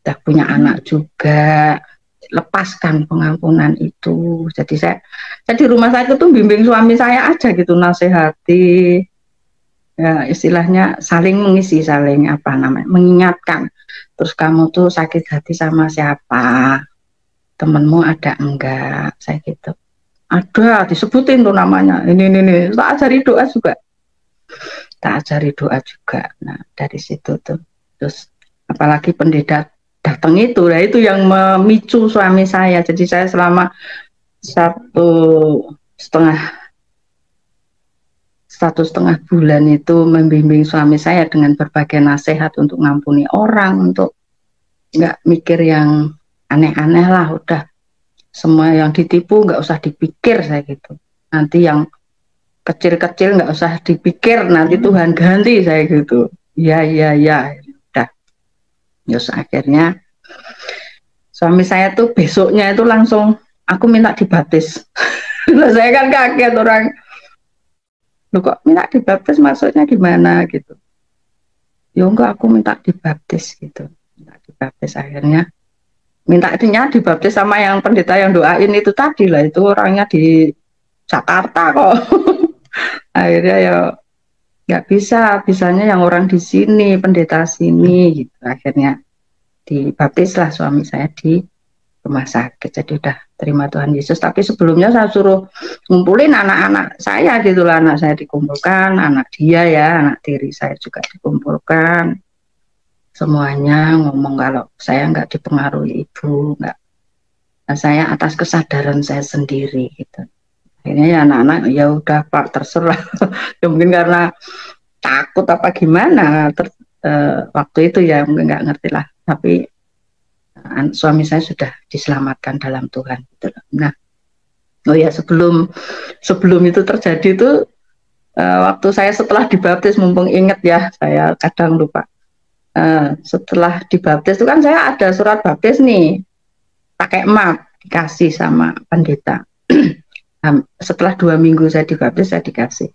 udah punya anak juga, lepaskan pengampunan itu. Jadi saya di rumah sakit tuh bimbing suami saya aja gitu, nasihati, ya istilahnya saling mengisi, saling apa namanya, mengingatkan. Terus kamu tuh sakit hati sama siapa, temenmu ada enggak, saya gitu. Ada, disebutin tuh namanya, ini tak ajari doa juga, nah dari situ tuh. Terus apalagi pendeta datang itu, nah itu yang memicu suami saya. Jadi saya selama satu setengah bulan itu membimbing suami saya dengan berbagai nasihat untuk ngampuni orang, untuk nggak mikir yang aneh-aneh lah, udah semua yang ditipu nggak usah dipikir, saya gitu. Nanti yang kecil-kecil nggak usah dipikir, nanti Tuhan ganti, saya gitu. Ya, udah. Terus akhirnya suami saya tuh besoknya itu langsung, aku minta dibaptis. Saya kan kaget, orang, lu kok minta dibaptis maksudnya gimana gitu. Ya enggak, aku minta dibaptis gitu. Minta dibaptis, akhirnya mintanya dibaptis sama yang pendeta yang doain itu tadi lah, itu orangnya di Jakarta kok. Akhirnya ya nggak bisa, bisanya yang orang di sini, pendeta sini gitu. Akhirnya dibaptis lah suami saya di rumah sakit. Jadi udah terima Tuhan Yesus. Tapi sebelumnya saya suruh ngumpulin anak-anak saya gitu lah, anak saya dikumpulkan, anak dia ya, anak tiri saya juga dikumpulkan. Semuanya ngomong kalau saya nggak dipengaruhi ibu, nggak. Nah, saya atas kesadaran saya sendiri gitu. Akhirnya ya anak-anak, ya udah Pak, terserah. Ya mungkin karena takut apa gimana, waktu itu ya mungkin nggak ngerti lah. Tapi suami saya sudah diselamatkan dalam Tuhan gitu. Nah, oh ya, sebelum itu terjadi itu, waktu saya setelah dibaptis, mumpung inget ya, saya kadang lupa. Setelah dibaptis itu kan saya ada surat baptis nih, pakai map, dikasih sama pendeta. Setelah 2 minggu saya dibaptis, saya dikasih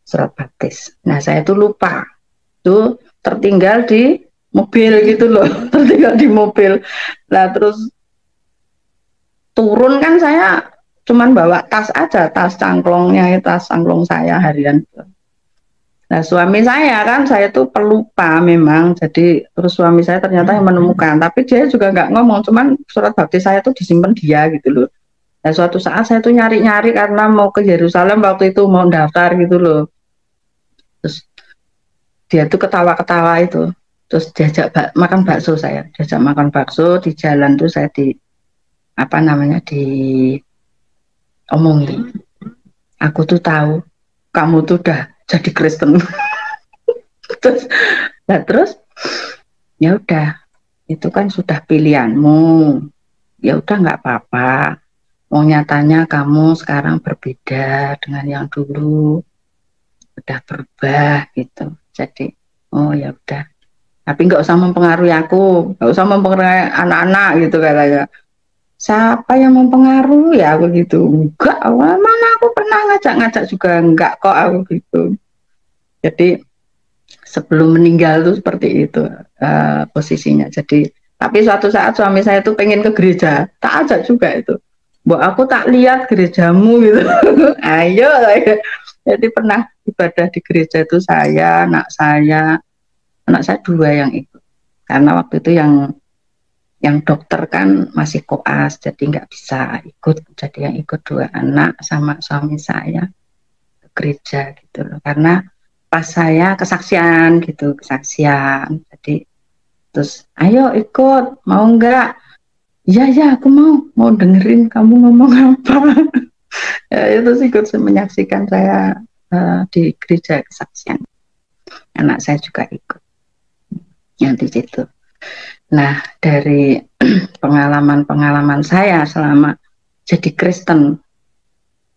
surat baptis. Nah saya itu lupa, tuh tertinggal di mobil gitu loh. Tertinggal di mobil. Nah terus turun kan saya cuman bawa tas aja, tas cangklongnya, tas cangklong saya harian. Nah suami saya kan, saya tuh pelupa memang, jadi terus suami saya ternyata yang menemukan, tapi dia juga nggak ngomong, cuman surat baptis saya tuh disimpan dia gitu loh. Nah suatu saat saya tuh nyari-nyari karena mau ke Yerusalem waktu itu, mau daftar gitu loh. Terus dia tuh ketawa-ketawa itu, terus diajak makan bakso, saya diajak makan bakso di jalan tuh, saya di apa namanya diomongin, aku tuh tahu kamu tuh udah jadi Kristen. terus nah terus ya udah, itu kan sudah pilihanmu, ya udah nggak apa-apa, mau nyatanya kamu sekarang berbeda dengan yang dulu, udah berubah gitu. Jadi oh ya udah, tapi nggak usah mempengaruhi aku, nggak usah mempengaruhi anak-anak gitu katanya. Siapa yang mempengaruhi ya aku gitu, enggak, mana aku pernah ngajak-ngajak juga, enggak kok aku gitu. Jadi sebelum meninggal tuh seperti itu posisinya. Jadi tapi suatu saat suami saya tuh pengen ke gereja, tak ajak juga itu. Mbak aku tak lihat gerejamu gitu. Ayo. Jadi pernah ibadah di gereja itu saya, anak saya dua yang ikut. Karena waktu itu yang dokter kan masih koas, jadi nggak bisa ikut. Jadi yang ikut dua anak sama suami saya ke gereja gitu loh. Karena pas saya kesaksian gitu, kesaksian. Jadi terus ayo ikut, mau enggak? Ya ya aku mau dengerin kamu ngomong apa. Ya, itu sih ikut menyaksikan saya di gereja kesaksian. Anak saya juga ikut yang di situ. Nah dari pengalaman-pengalaman saya selama jadi Kristen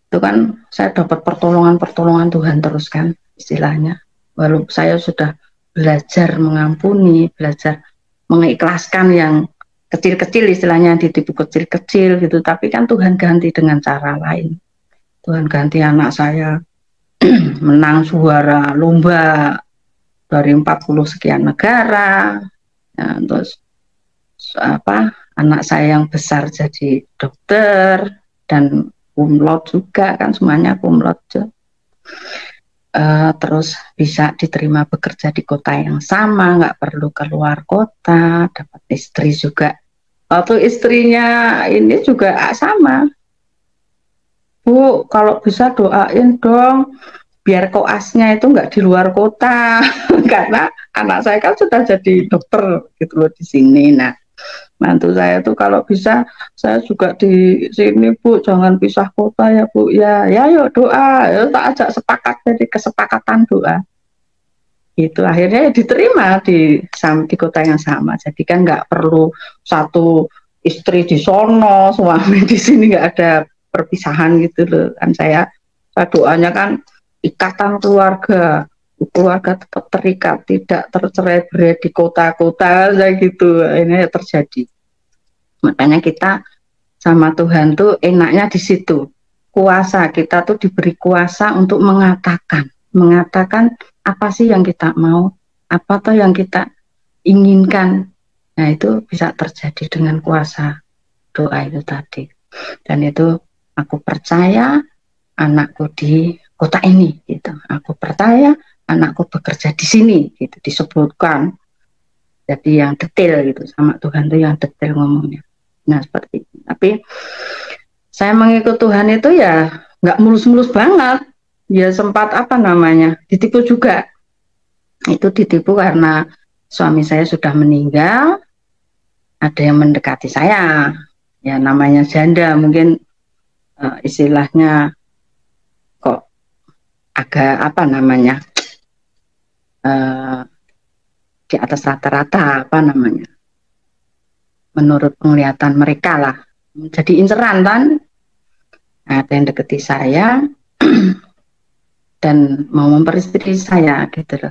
itu kan saya dapat pertolongan-pertolongan Tuhan terus kan istilahnya. Walaupun saya sudah belajar mengampuni, belajar mengikhlaskan yang kecil-kecil, istilahnya ditipu kecil-kecil gitu, tapi kan Tuhan ganti dengan cara lain. Tuhan ganti anak saya menang suara lomba dari 40 sekian negara, ya, terus apa, anak saya yang besar jadi dokter dan cum laude juga kan, semuanya cum laude. Terus bisa diterima bekerja di kota yang sama, nggak perlu keluar kota, dapat istri juga. Waktu istrinya ini juga sama, Bu, kalau bisa doain dong biar koasnya itu nggak di luar kota. Karena anak saya kan sudah jadi dokter gitu loh di sini. Nah mantu saya tuh kalau bisa saya juga di sini Bu, jangan pisah kota ya Bu, ya ya yuk doa, ya, tak ajak sepakat, jadi kesepakatan doa itu akhirnya ya diterima di kota yang sama. Jadi kan nggak perlu satu istri di sono suami di sini, nggak ada perpisahan gitu loh kan. Saya doanya kan ikatan keluarga, keluarga tetap terikat, tidak tercerai-berai di kota-kota kayak gitu. Ini terjadi. Makanya kita sama Tuhan tuh enaknya di situ. Kuasa kita tuh diberi kuasa untuk mengatakan apa sih yang kita mau, apa tuh yang kita inginkan. Nah itu bisa terjadi dengan kuasa doa itu tadi. Dan itu aku percaya anakku di kota ini gitu. Aku percaya anakku bekerja di sini gitu, disebutkan. Jadi yang detail gitu, sama Tuhan tuh yang detail ngomongnya. Nah seperti itu. Tapi saya mengikut Tuhan itu ya nggak mulus-mulus banget. Ya sempat apa namanya, ditipu juga. Itu ditipu karena suami saya sudah meninggal, ada yang mendekati saya. Ya namanya janda mungkin istilahnya kok agak apa namanya, di atas rata-rata apa namanya, menurut penglihatan mereka lah. Jadi inceran kan, ada yang deketi saya dan mau memperistri saya gitu loh.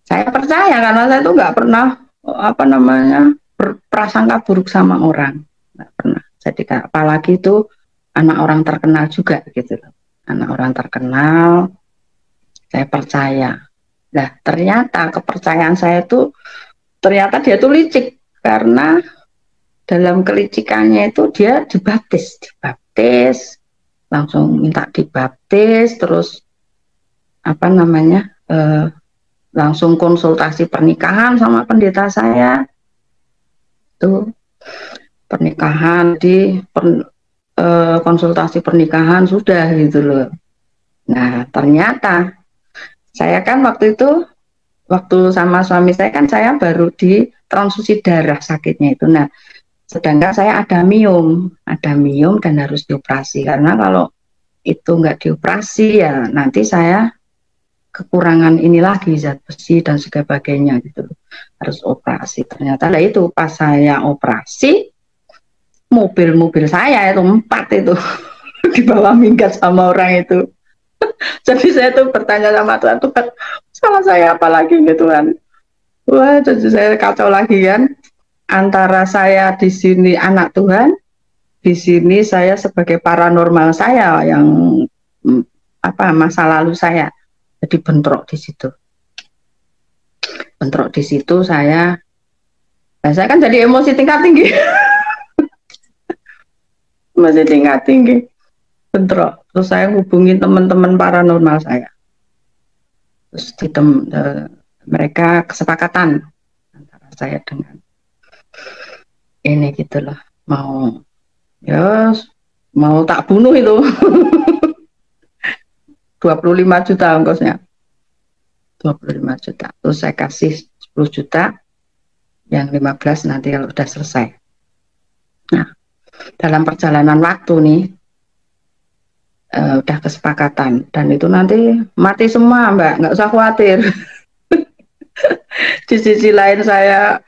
Saya percaya karena saya tuh nggak pernah apa namanya berprasangka buruk sama orang, nggak pernah. Jadi apalagi itu anak orang terkenal juga gitu loh, anak orang terkenal, saya percaya. Nah, ternyata kepercayaan saya itu ternyata dia tuh licik karena dalam kelicikannya itu dia dibaptis, langsung minta dibaptis, terus apa namanya langsung konsultasi pernikahan sama pendeta saya tuh pernikahan konsultasi pernikahan sudah gitu loh. Nah ternyata saya kan waktu sama suami saya kan saya baru di transfusi darah sakitnya itu. Nah sedangkan saya ada miom dan harus dioperasi karena kalau itu nggak dioperasi ya nanti saya kekurangan ini lagi zat besi dan sebagainya gitu harus operasi. Ternyata lah itu pas saya operasi mobil saya itu 4 itu dibawa minggat sama orang itu. Jadi saya tuh bertanya sama Tuhan, Tuhan salah saya apa lagi gitu kan. Wah jadi saya kacau lagi kan, antara saya di sini anak Tuhan, di sini saya sebagai paranormal saya yang masa lalu saya jadi bentrok di situ saya kan jadi emosi tingkat tinggi masih tingkat tinggi bentrok. Terus saya hubungin teman-teman paranormal saya, terus mereka kesepakatan antara saya dengan ini gitu loh, ya mau tak bunuh itu 25 juta ongkosnya, 25 juta. Terus saya kasih 10 juta, yang 15 nanti kalau udah selesai. Nah, dalam perjalanan waktu nih, udah kesepakatan. Dan itu nanti mati semua, Mbak. Nggak usah khawatir. Di sisi lain saya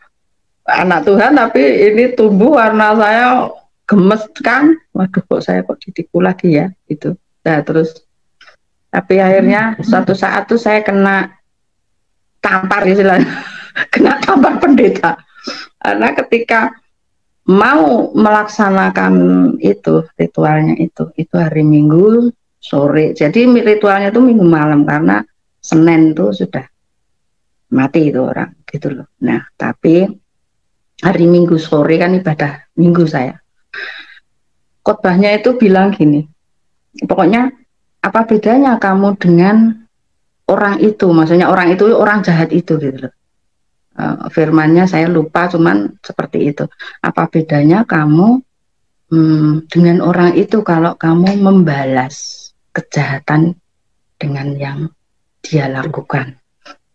anak Tuhan, tapi ini tumbuh warna saya gemes kan. Waduh, kok ditipu lagi ya, gitu. Nah, terus tapi akhirnya suatu saat tuh saya kena tampar istilahnya, kena tampar pendeta. Karena ketika mau melaksanakan itu ritualnya itu hari Minggu sore. Jadi ritualnya itu Minggu malam karena Senin tuh sudah mati itu orang gitu loh. Nah, tapi hari Minggu sore kan ibadah Minggu saya. Khotbahnya itu bilang gini, pokoknya apa bedanya kamu dengan orang itu, maksudnya orang itu orang jahat itu gitu loh. Firmannya saya lupa, cuman seperti itu. Apa bedanya kamu dengan orang itu kalau kamu membalas kejahatan dengan yang dia lakukan.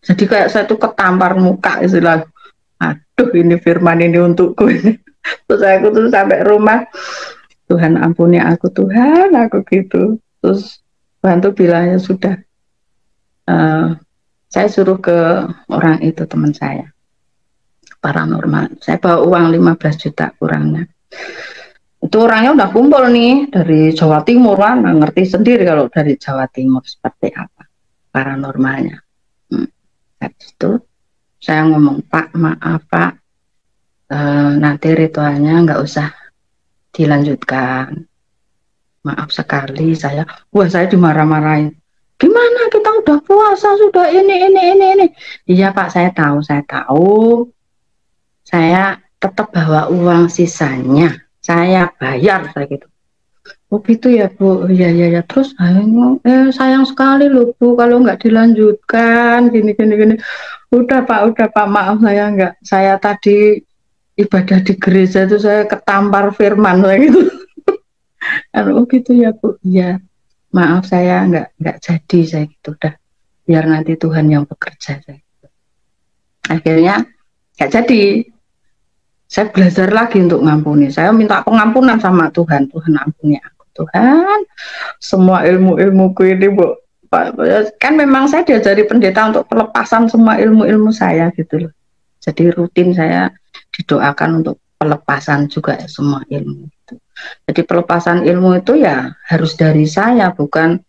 Jadi kayak saya tuh ketampar muka istilah, aduh ini firman ini untukku. Terus aku tuh sampai rumah, Tuhan ampuni aku Tuhan, aku gitu. Terus Tuhan tuh bilangnya sudah, saya suruh ke orang itu teman saya paranormal, saya bawa uang 15 juta kurangnya. Itu orangnya udah kumpul nih dari Jawa Timur kan, ngerti sendiri kalau dari Jawa Timur seperti apa paranormalnya. Habis itu saya ngomong, Pak maaf Pak, nanti ritualnya nggak usah dilanjutkan, maaf sekali. Saya dimarah-marahin, gimana kita udah puasa sudah ini. Iya Pak, saya tahu saya tetap bawa uang sisanya, saya bayar saya gitu. Oh gitu ya Bu, ya. Terus sayang sekali loh Bu kalau nggak dilanjutkan gini. Udah Pak, maaf saya nggak. Saya tadi ibadah di gereja itu saya ketampar firman saya gitu. Oh gitu ya Bu, ya. Maaf saya nggak jadi saya gitu. Udah biar nanti Tuhan yang bekerja saya. Gitu. Akhirnya nggak jadi. Saya belajar lagi untuk ngampuni. Saya minta pengampunan sama Tuhan. Tuhan ampuni aku. Tuhan, semua ilmu-ilmuku ini, Bu. Kan memang saya diajari pendeta untuk pelepasan semua ilmu-ilmu saya gitu loh. Jadi rutin saya didoakan untuk pelepasan juga ya, semua ilmu itu. Jadi pelepasan ilmu itu ya harus dari saya, bukan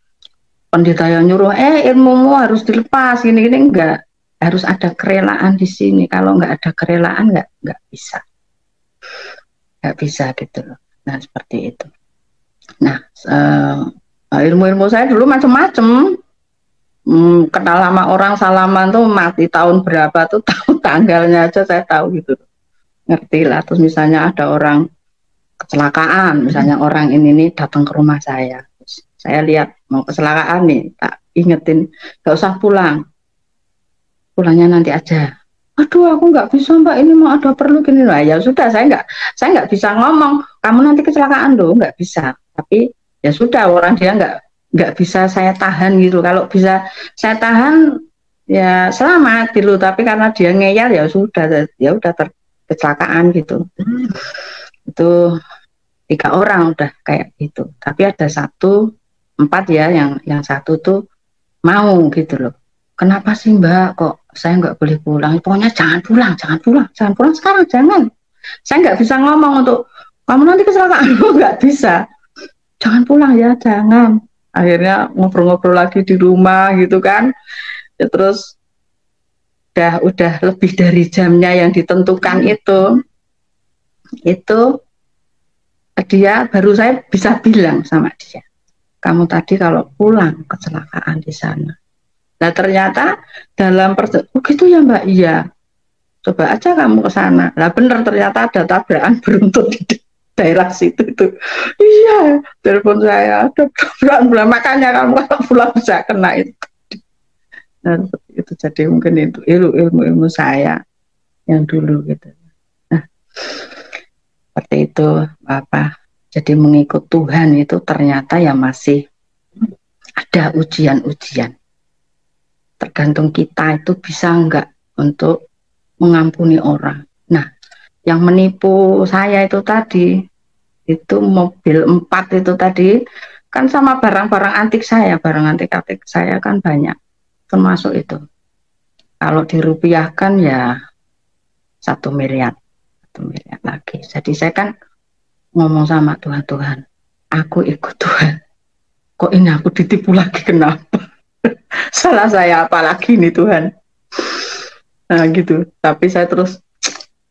pendeta yang nyuruh, ilmumu harus dilepas, gini-gini, enggak. Harus ada kerelaan di sini. Kalau nggak ada kerelaan nggak bisa. Nggak bisa gitu loh. Nah seperti itu. Nah ilmu-ilmu saya dulu macam-macam kenal sama orang salaman tuh mati tahun berapa tuh tahu tanggalnya aja saya tahu gitu, ngerti lah. Terus misalnya ada orang kecelakaan, misalnya orang ini nih datang ke rumah saya lihat mau kecelakaan nih, tak ingetin gak usah pulang, pulangnya nanti aja. Aduh aku nggak bisa mbak, ini mau ada perlu gini lah. Ya sudah, saya nggak bisa ngomong kamu nanti kecelakaan loh, nggak bisa. Tapi ya sudah, orang dia nggak bisa saya tahan gitu. Kalau bisa saya tahan ya selamat gitu, tapi karena dia ngeyel ya udah kecelakaan gitu. Itu 3 orang udah kayak gitu. Tapi ada 4 ya, yang satu tuh mau gitu loh. Kenapa sih Mbak kok saya nggak boleh pulang? Pokoknya jangan pulang, jangan pulang, jangan pulang sekarang, jangan. Saya nggak bisa ngomong untuk kamu nanti kecelakaan, nggak bisa. Jangan pulang ya, jangan. Akhirnya ngobrol-ngobrol lagi di rumah gitu kan. Ya, terus udah lebih dari jamnya yang ditentukan itu dia baru saya bisa bilang sama dia, kamu tadi kalau pulang kecelakaan di sana. Nah ternyata dalam oh gitu ya Mbak, iya. Coba aja kamu ke sana. Lah bener ternyata ada tabrakan beruntun di daerah situ itu. Iya, telepon saya ada tabrakan, makanya kamu kalau pulang bisa kena itu. Nah, itu jadi mungkin itu ilmu saya yang dulu gitu. Nah, seperti itu apa? Jadi mengikut Tuhan itu ternyata ya masih ada ujian-ujian. Tergantung kita itu bisa enggak untuk mengampuni orang. Nah, yang menipu saya itu tadi, itu mobil 4 itu tadi, kan sama barang-barang antik saya, barang antik-antik saya kan banyak, termasuk itu. Kalau dirupiahkan ya 1 miliar, 1 miliar lagi. Jadi saya kan ngomong sama Tuhan, Tuhan, aku ikut Tuhan. Kok ini aku ditipu lagi, kenapa? Salah saya apa lagi nih Tuhan? Nah gitu. Tapi saya terus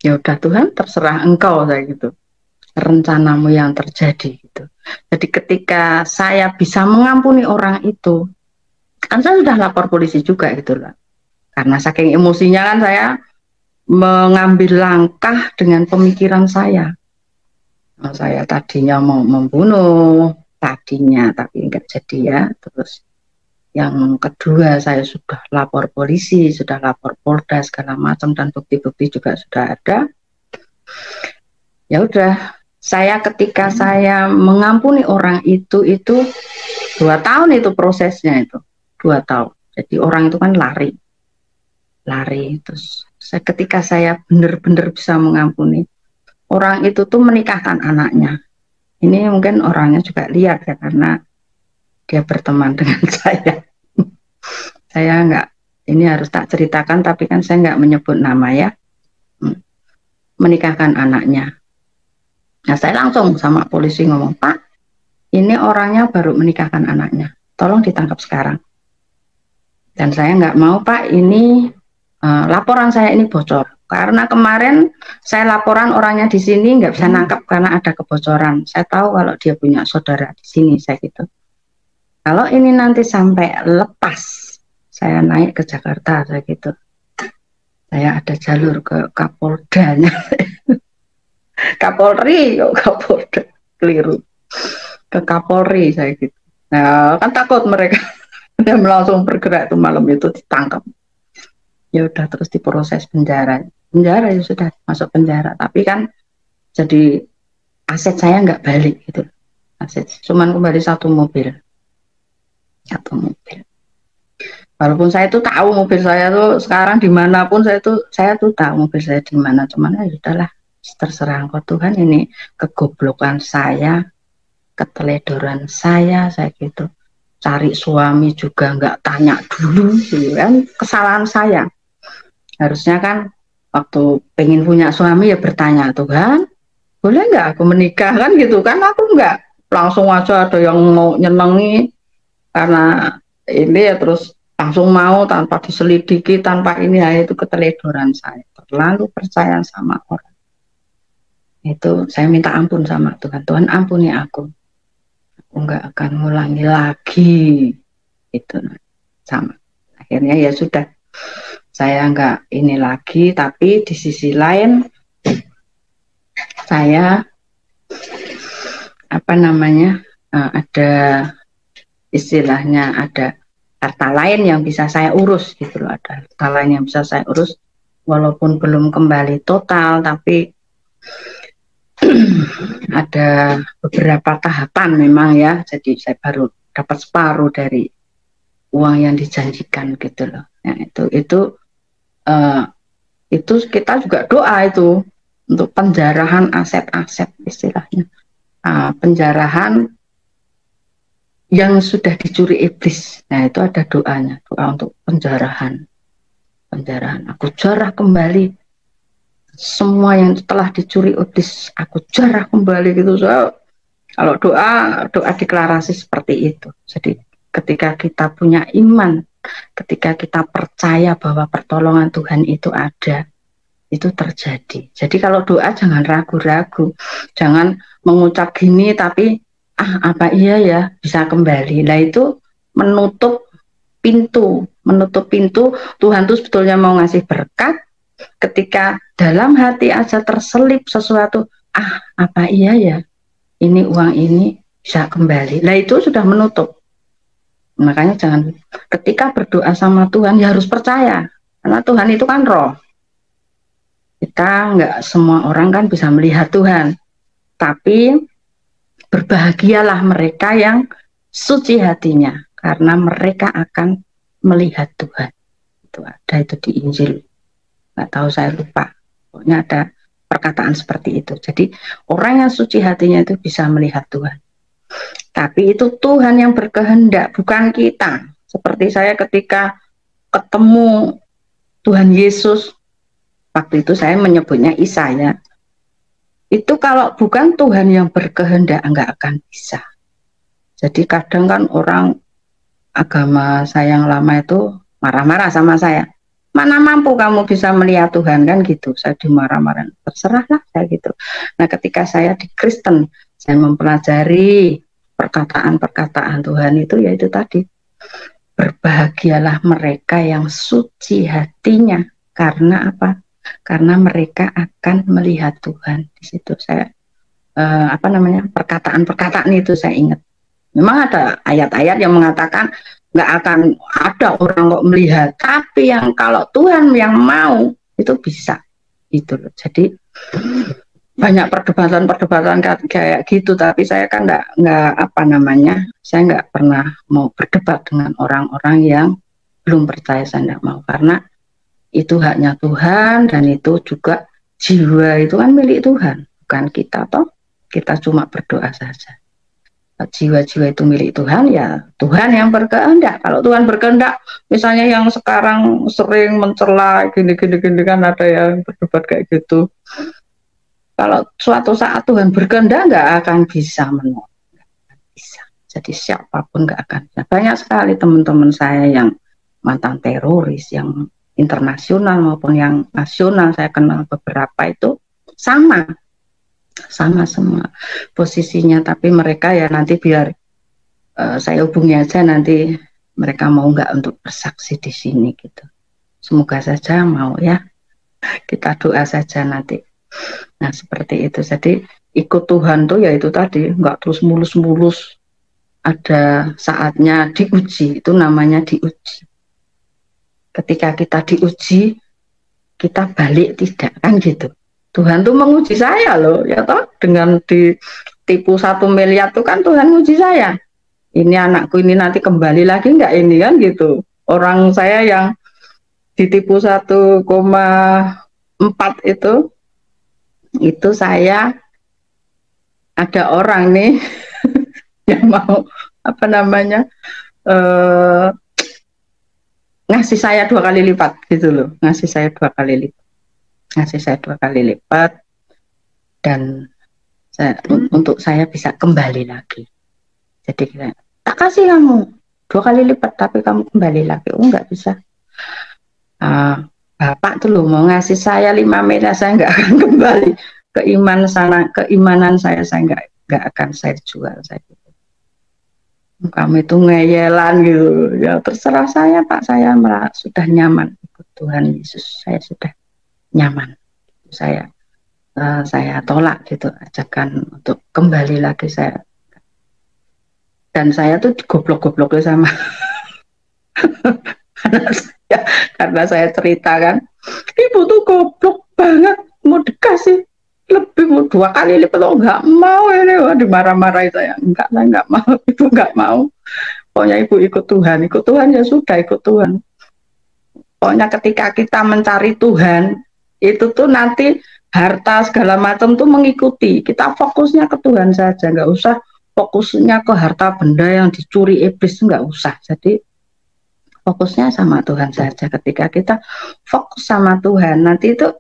ya udah Tuhan terserah engkau saya gitu, rencanamu yang terjadi gitu. Jadi ketika saya bisa mengampuni orang itu, kan saya sudah lapor polisi juga gitu lah. Karena saking emosinya kan saya mengambil langkah dengan pemikiran saya. Nah, saya tadinya mau membunuh tadinya, tapi enggak jadi ya. Terus yang kedua saya sudah lapor polisi, sudah lapor Polda segala macam, dan bukti-bukti juga sudah ada. Ya udah, saya ketika saya mengampuni orang itu 2 tahun itu prosesnya itu 2 tahun. Jadi orang itu kan lari terus ketika saya benar-benar bisa mengampuni orang itu tuh menikahkan anaknya. Ini mungkin orangnya juga lihat ya, karena dia berteman dengan saya. Saya nggak, ini harus tak ceritakan, tapi kan saya nggak menyebut nama ya. Menikahkan anaknya. Nah saya langsung sama polisi ngomong, Pak, ini orangnya baru menikahkan anaknya, tolong ditangkap sekarang. Dan saya nggak mau Pak, ini laporan saya ini bocor. Karena kemarin saya laporan orangnya di sini nggak bisa nangkap karena ada kebocoran. Saya tahu kalau dia punya saudara di sini, saya gitu. Kalau ini nanti sampai lepas, saya naik ke Jakarta, saya gitu. Saya ada jalur ke Kapoldanya. Kapolri, kok Kapolda, keliru. Ke Kapolri saya gitu. Nah, kan takut mereka. Dia langsung bergerak itu malam itu ditangkap. Ya udah terus diproses penjara ya sudah masuk penjara, tapi kan jadi aset saya nggak balik gitu, aset cuman kembali 1 mobil, walaupun saya tuh tahu mobil saya tuh sekarang dimanapun saya tuh tahu mobil saya di mana, cuman ya udahlah, terserah engkau Tuhan, ini kegoblokan saya, keteledoran saya gitu, cari suami juga nggak tanya dulu gitu kan, kesalahan saya. Harusnya kan waktu pengen punya suami ya bertanya, Tuhan boleh nggak aku menikah kan gitu kan, aku nggak langsung aja ada yang mau nyenengi karena ini ya terus langsung mau tanpa diselidiki, tanpa ini, ya itu keteledoran saya, terlalu percaya sama orang. Itu saya minta ampun sama Tuhan, Tuhan ampuni aku nggak akan ngulangi lagi itu sama. akhirnya ya sudah, saya nggak ini lagi. Tapi di sisi lain saya apa namanya, ada istilahnya, ada harta lain yang bisa saya urus gitu loh, ada harta lain yang bisa saya urus walaupun belum kembali total, tapi ada beberapa tahapan memang ya. Jadi saya baru dapat separuh dari uang yang dijanjikan gitu loh. Nah, itu kita juga doa itu untuk penjarahan aset-aset istilahnya, penjarahan yang sudah dicuri iblis. Nah, itu ada doanya, doa untuk penjarahan. Aku jarah kembali semua yang telah dicuri iblis, aku jarah kembali gitu. So, kalau doa deklarasi seperti itu. Jadi ketika kita punya iman, ketika kita percaya bahwa pertolongan Tuhan itu ada, itu terjadi. Jadi kalau doa jangan ragu-ragu, jangan mengucap gini tapi apa iya ya bisa kembali. Nah itu menutup pintu Tuhan tuh sebetulnya mau ngasih berkat. Ketika dalam hati aja terselip sesuatu, apa iya ya ini uang ini bisa kembali. Nah itu sudah menutup. Makanya jangan, ketika berdoa sama Tuhan ya harus percaya, karena Tuhan itu kan roh. Kita nggak semua orang kan bisa melihat Tuhan, tapi berbahagialah mereka yang suci hatinya, karena mereka akan melihat Tuhan. Itu ada itu di Injil, nggak tahu saya lupa, pokoknya ada perkataan seperti itu. Jadi orang yang suci hatinya itu bisa melihat Tuhan. Tapi itu Tuhan yang berkehendak, bukan kita. Seperti saya ketika ketemu Tuhan Yesus, waktu itu saya menyebutnya Isa ya. Itu kalau bukan Tuhan yang berkehendak nggak akan bisa. Jadi kadang kan orang agama saya yang lama itu marah-marah sama saya. Mana mampu kamu bisa melihat Tuhan kan gitu. Saya dimarah-marah. Terserahlah saya gitu. Nah ketika saya di Kristen, saya mempelajari perkataan-perkataan Tuhan itu, yaitu tadi, berbahagialah mereka yang suci hatinya, karena apa? Karena mereka akan melihat Tuhan. Di situ saya perkataan-perkataan itu saya ingat. Memang ada ayat-ayat yang mengatakan nggak akan ada orang kok melihat, tapi yang kalau Tuhan yang mau itu bisa gitu loh. Jadi banyak perdebatan kayak gitu, tapi saya kan saya nggak pernah mau berdebat dengan orang-orang yang belum percaya. Saya nggak mau, karena itu haknya Tuhan, dan itu juga jiwa itu kan milik Tuhan, bukan kita. Toh kita cuma berdoa saja. Jiwa-jiwa itu milik Tuhan, ya Tuhan yang berkehendak. Kalau Tuhan berkehendak, misalnya yang sekarang sering mencela gini-gini kan, ada yang berdebat kayak gitu. Kalau suatu saat Tuhan berkehendak, nggak akan bisa menolak, bisa. Jadi siapapun nggak akan bisa. Banyak sekali teman-teman saya yang mantan teroris, yang internasional maupun yang nasional, saya kenal beberapa itu sama semua posisinya. Tapi mereka ya nanti biar saya hubungi aja, nanti mereka mau nggak untuk bersaksi di sini gitu. Semoga saja mau ya, kita doa saja nanti. Nah seperti itu. Jadi ikut Tuhan tuh ya itu tadi, nggak terus mulus-mulus, ada saatnya diuji. Itu namanya diuji. Ketika kita diuji, kita balik tidak kan gitu. Tuhan tuh menguji saya loh ya toh, dengan ditipu 1 miliar tuh kan Tuhan menguji saya. Ini anakku ini nanti kembali lagi nggak ini kan gitu. Orang saya yang ditipu 1,4 itu saya ada orang nih yang mau ngasih saya 2 kali lipat gitu loh, ngasih saya 2 kali lipat, dan untuk saya bisa kembali lagi. Jadi tak kasih kamu 2 kali lipat tapi kamu kembali lagi. Oh nggak bisa. Bapak tuh loh mau ngasih saya 5 miliar, saya nggak akan kembali. Keimanan saya nggak akan saya jual. Saya gitu. Kamu itu ngeyelan gitu. Ya terserah saya Pak, saya sudah nyaman ikut Tuhan Yesus, saya sudah nyaman. Saya tolak gitu ajakan untuk kembali lagi saya. Dan saya tuh goblok-goblok sama anak saya, karena saya ceritakan, ibu tuh goblok banget, mau dikasih lebih mau 2 kali lipat, lo nggak mau ini. Wah, dimarah-marahi saya, saya nggak mau, ibu nggak mau, pokoknya ibu ikut Tuhan ya sudah, ikut Tuhan. Pokoknya ketika kita mencari Tuhan itu tuh nanti harta segala macam tuh mengikuti, kita fokusnya ke Tuhan saja, nggak usah fokusnya ke harta benda yang dicuri iblis, nggak usah. Jadi fokusnya sama Tuhan saja. Ketika kita fokus sama Tuhan, nanti itu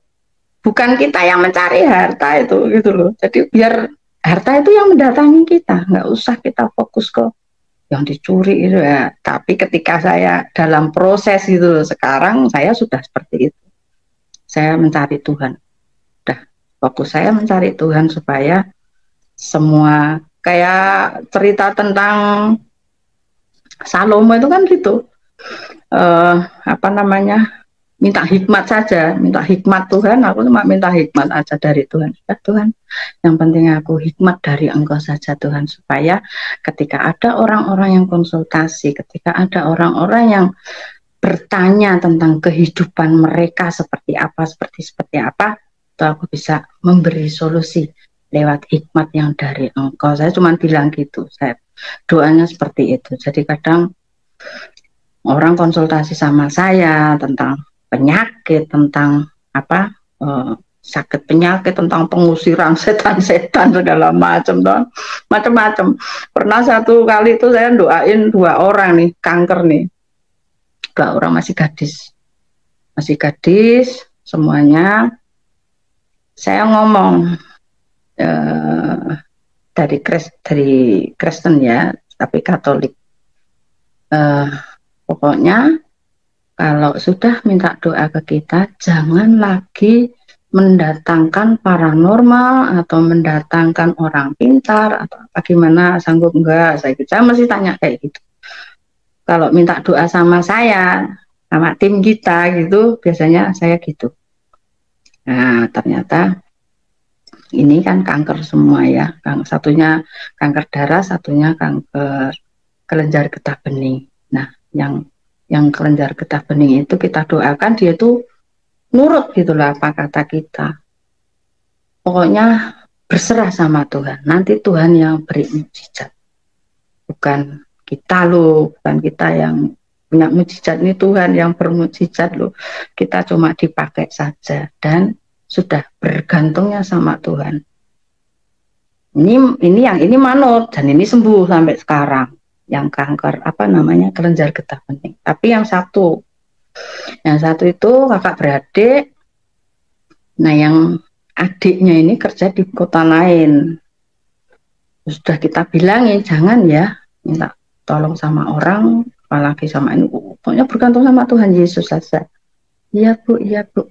bukan kita yang mencari harta itu gitu loh. Jadi biar harta itu yang mendatangi kita, nggak usah kita fokus ke yang dicuri itu ya. Tapi ketika saya dalam proses gitu loh, sekarang saya sudah seperti itu. Saya mencari Tuhan. Udah fokus saya mencari Tuhan supaya semua kayak cerita tentang Salomo itu kan gitu. Apa namanya, minta hikmat saja, minta hikmat Tuhan, aku cuma minta hikmat aja dari Tuhan. Ya Tuhan, yang penting aku hikmat dari Engkau saja Tuhan, supaya ketika ada orang-orang yang konsultasi, ketika ada orang-orang yang bertanya tentang kehidupan mereka seperti apa, itu aku bisa memberi solusi lewat hikmat yang dari Engkau. Saya cuma bilang gitu, saya doanya seperti itu. Jadi kadang orang konsultasi sama saya tentang penyakit, tentang apa, sakit penyakit, tentang pengusiran setan-setan segala macam-macam. Pernah satu kali itu saya doain 2 orang nih kanker nih, 2 orang masih gadis semuanya. Saya ngomong dari Kristen ya, tapi Katolik. Pokoknya kalau sudah minta doa ke kita, jangan lagi mendatangkan paranormal atau mendatangkan orang pintar atau bagaimana, sanggup enggak? Saya masih tanya kayak gitu. Kalau minta doa sama saya, sama tim kita gitu, biasanya saya gitu. Nah, ternyata ini kan kanker semua ya. Satunya kanker darah, satunya kanker kelenjar getah bening. Nah, yang kelenjar getah bening itu kita doakan, dia tuh nurut gitulah apa kata kita. Pokoknya berserah sama Tuhan. Nanti Tuhan yang beri mujizat. Bukan kita loh, bukan kita yang punya mujizat, ini Tuhan yang bermujizat loh. Kita cuma dipakai saja dan sudah bergantungnya sama Tuhan. Ini manut dan ini sembuh sampai sekarang. Yang kanker apa namanya, kelenjar getah bening. Tapi yang satu itu kakak beradik. Nah, yang adiknya ini kerja di kota lain. Sudah kita bilangin jangan ya minta tolong sama orang, apalagi sama ini. Pokoknya bergantung sama Tuhan Yesus saja. Iya bu, iya bu.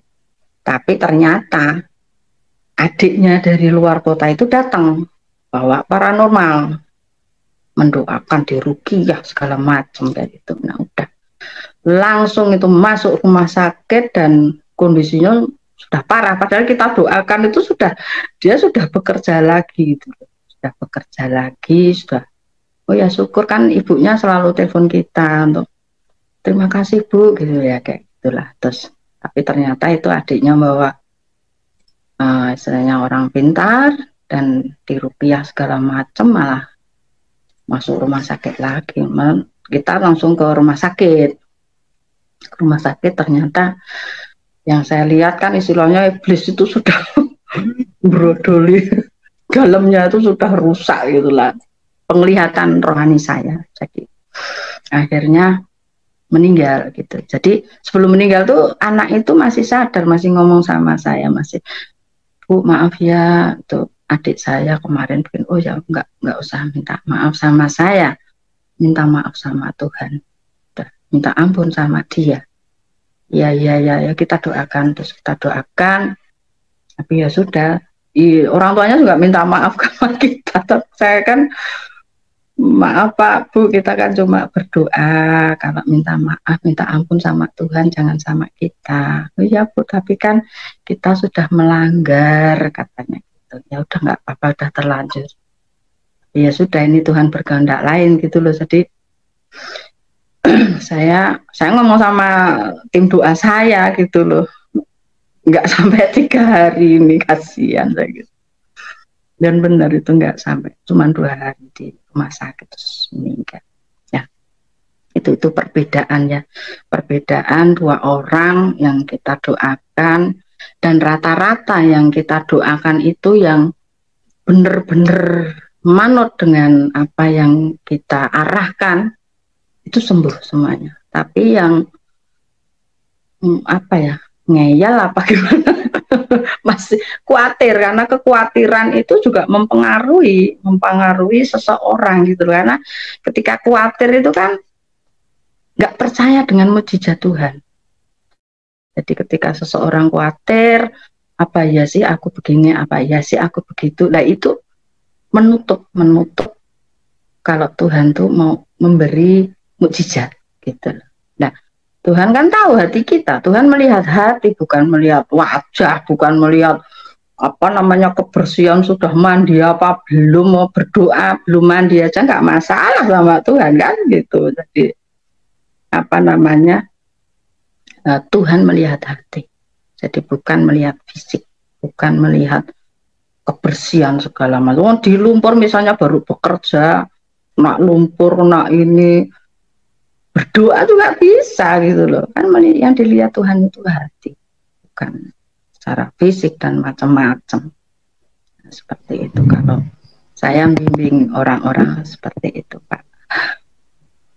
Tapi ternyata adiknya dari luar kota itu datang bawa paranormal, mendoakan diruqyah segala macam kayak gitu. Nah udah langsung itu masuk rumah sakit dan kondisinya sudah parah. Padahal kita doakan itu dia sudah bekerja lagi gitu. Sudah bekerja lagi, sudah. Oh ya syukur, kan ibunya selalu telepon kita untuk terima kasih bu gitu ya, kayak gitulah. Terus tapi ternyata itu adiknya bawa istilahnya orang pintar dan diruqyah segala macam, malah masuk rumah sakit lagi. Kita langsung ke rumah sakit. Ternyata yang saya lihat kan istilahnya iblis itu sudah brodoli, dalamnya itu sudah rusak gitulah penglihatan rohani saya. Jadi akhirnya meninggal gitu. Jadi sebelum meninggal tuh anak itu masih sadar, masih ngomong sama saya, masih, Bu maaf ya, tuh adik saya kemarin bikin, oh ya nggak usah minta maaf sama saya, minta maaf sama Tuhan, udah minta ampun sama dia. Ya kita doakan, terus kita doakan. Tapi ya sudah, orang tuanya juga minta maaf sama kita. Saya kan Maaf Pak Bu, kita kan cuma berdoa kalau minta maaf, minta ampun sama Tuhan, jangan sama kita. Oh iya Bu, tapi kan kita sudah melanggar katanya gitu. Ya udah nggak apa-apa, udah terlanjur. Ya sudah, ini Tuhan berkehendak lain gitu loh. Jadi saya ngomong sama tim doa saya gitu loh. Nggak sampai 3 hari ini, kasihan saya gitu. Dan benar itu nggak sampai, cuma 2 hari di rumah sakit terus meninggal. Ya, itu perbedaan ya, perbedaan dua orang yang kita doakan, dan rata-rata yang kita doakan itu yang benar-benar manut dengan apa yang kita arahkan, itu sembuh semuanya. Tapi yang apa ya, ngeyel apa gimana, masih khawatir, karena kekhawatiran itu juga mempengaruhi seseorang gitu. Karena ketika khawatir itu kan nggak percaya dengan mujizat Tuhan. Jadi ketika seseorang khawatir, apa ya sih aku begini, apa ya sih aku begitu, nah itu menutup kalau Tuhan tuh mau memberi mukjizat gitu. Nah, Tuhan kan tahu hati kita. Tuhan melihat hati, bukan melihat wajah, bukan melihat apa namanya kebersihan, sudah mandi apa belum, mau berdoa belum mandi aja nggak masalah sama Tuhan kan gitu. Jadi apa namanya, Tuhan melihat hati. Jadi bukan melihat fisik, bukan melihat kebersihan segala macam. Di lumpur misalnya baru bekerja, nak lumpur, nak ini berdoa juga bisa gitu loh. Kan yang dilihat Tuhan itu hati, bukan secara fisik dan macam-macam. Seperti itu kalau saya bimbing orang-orang seperti itu Pak.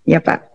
Ya Pak.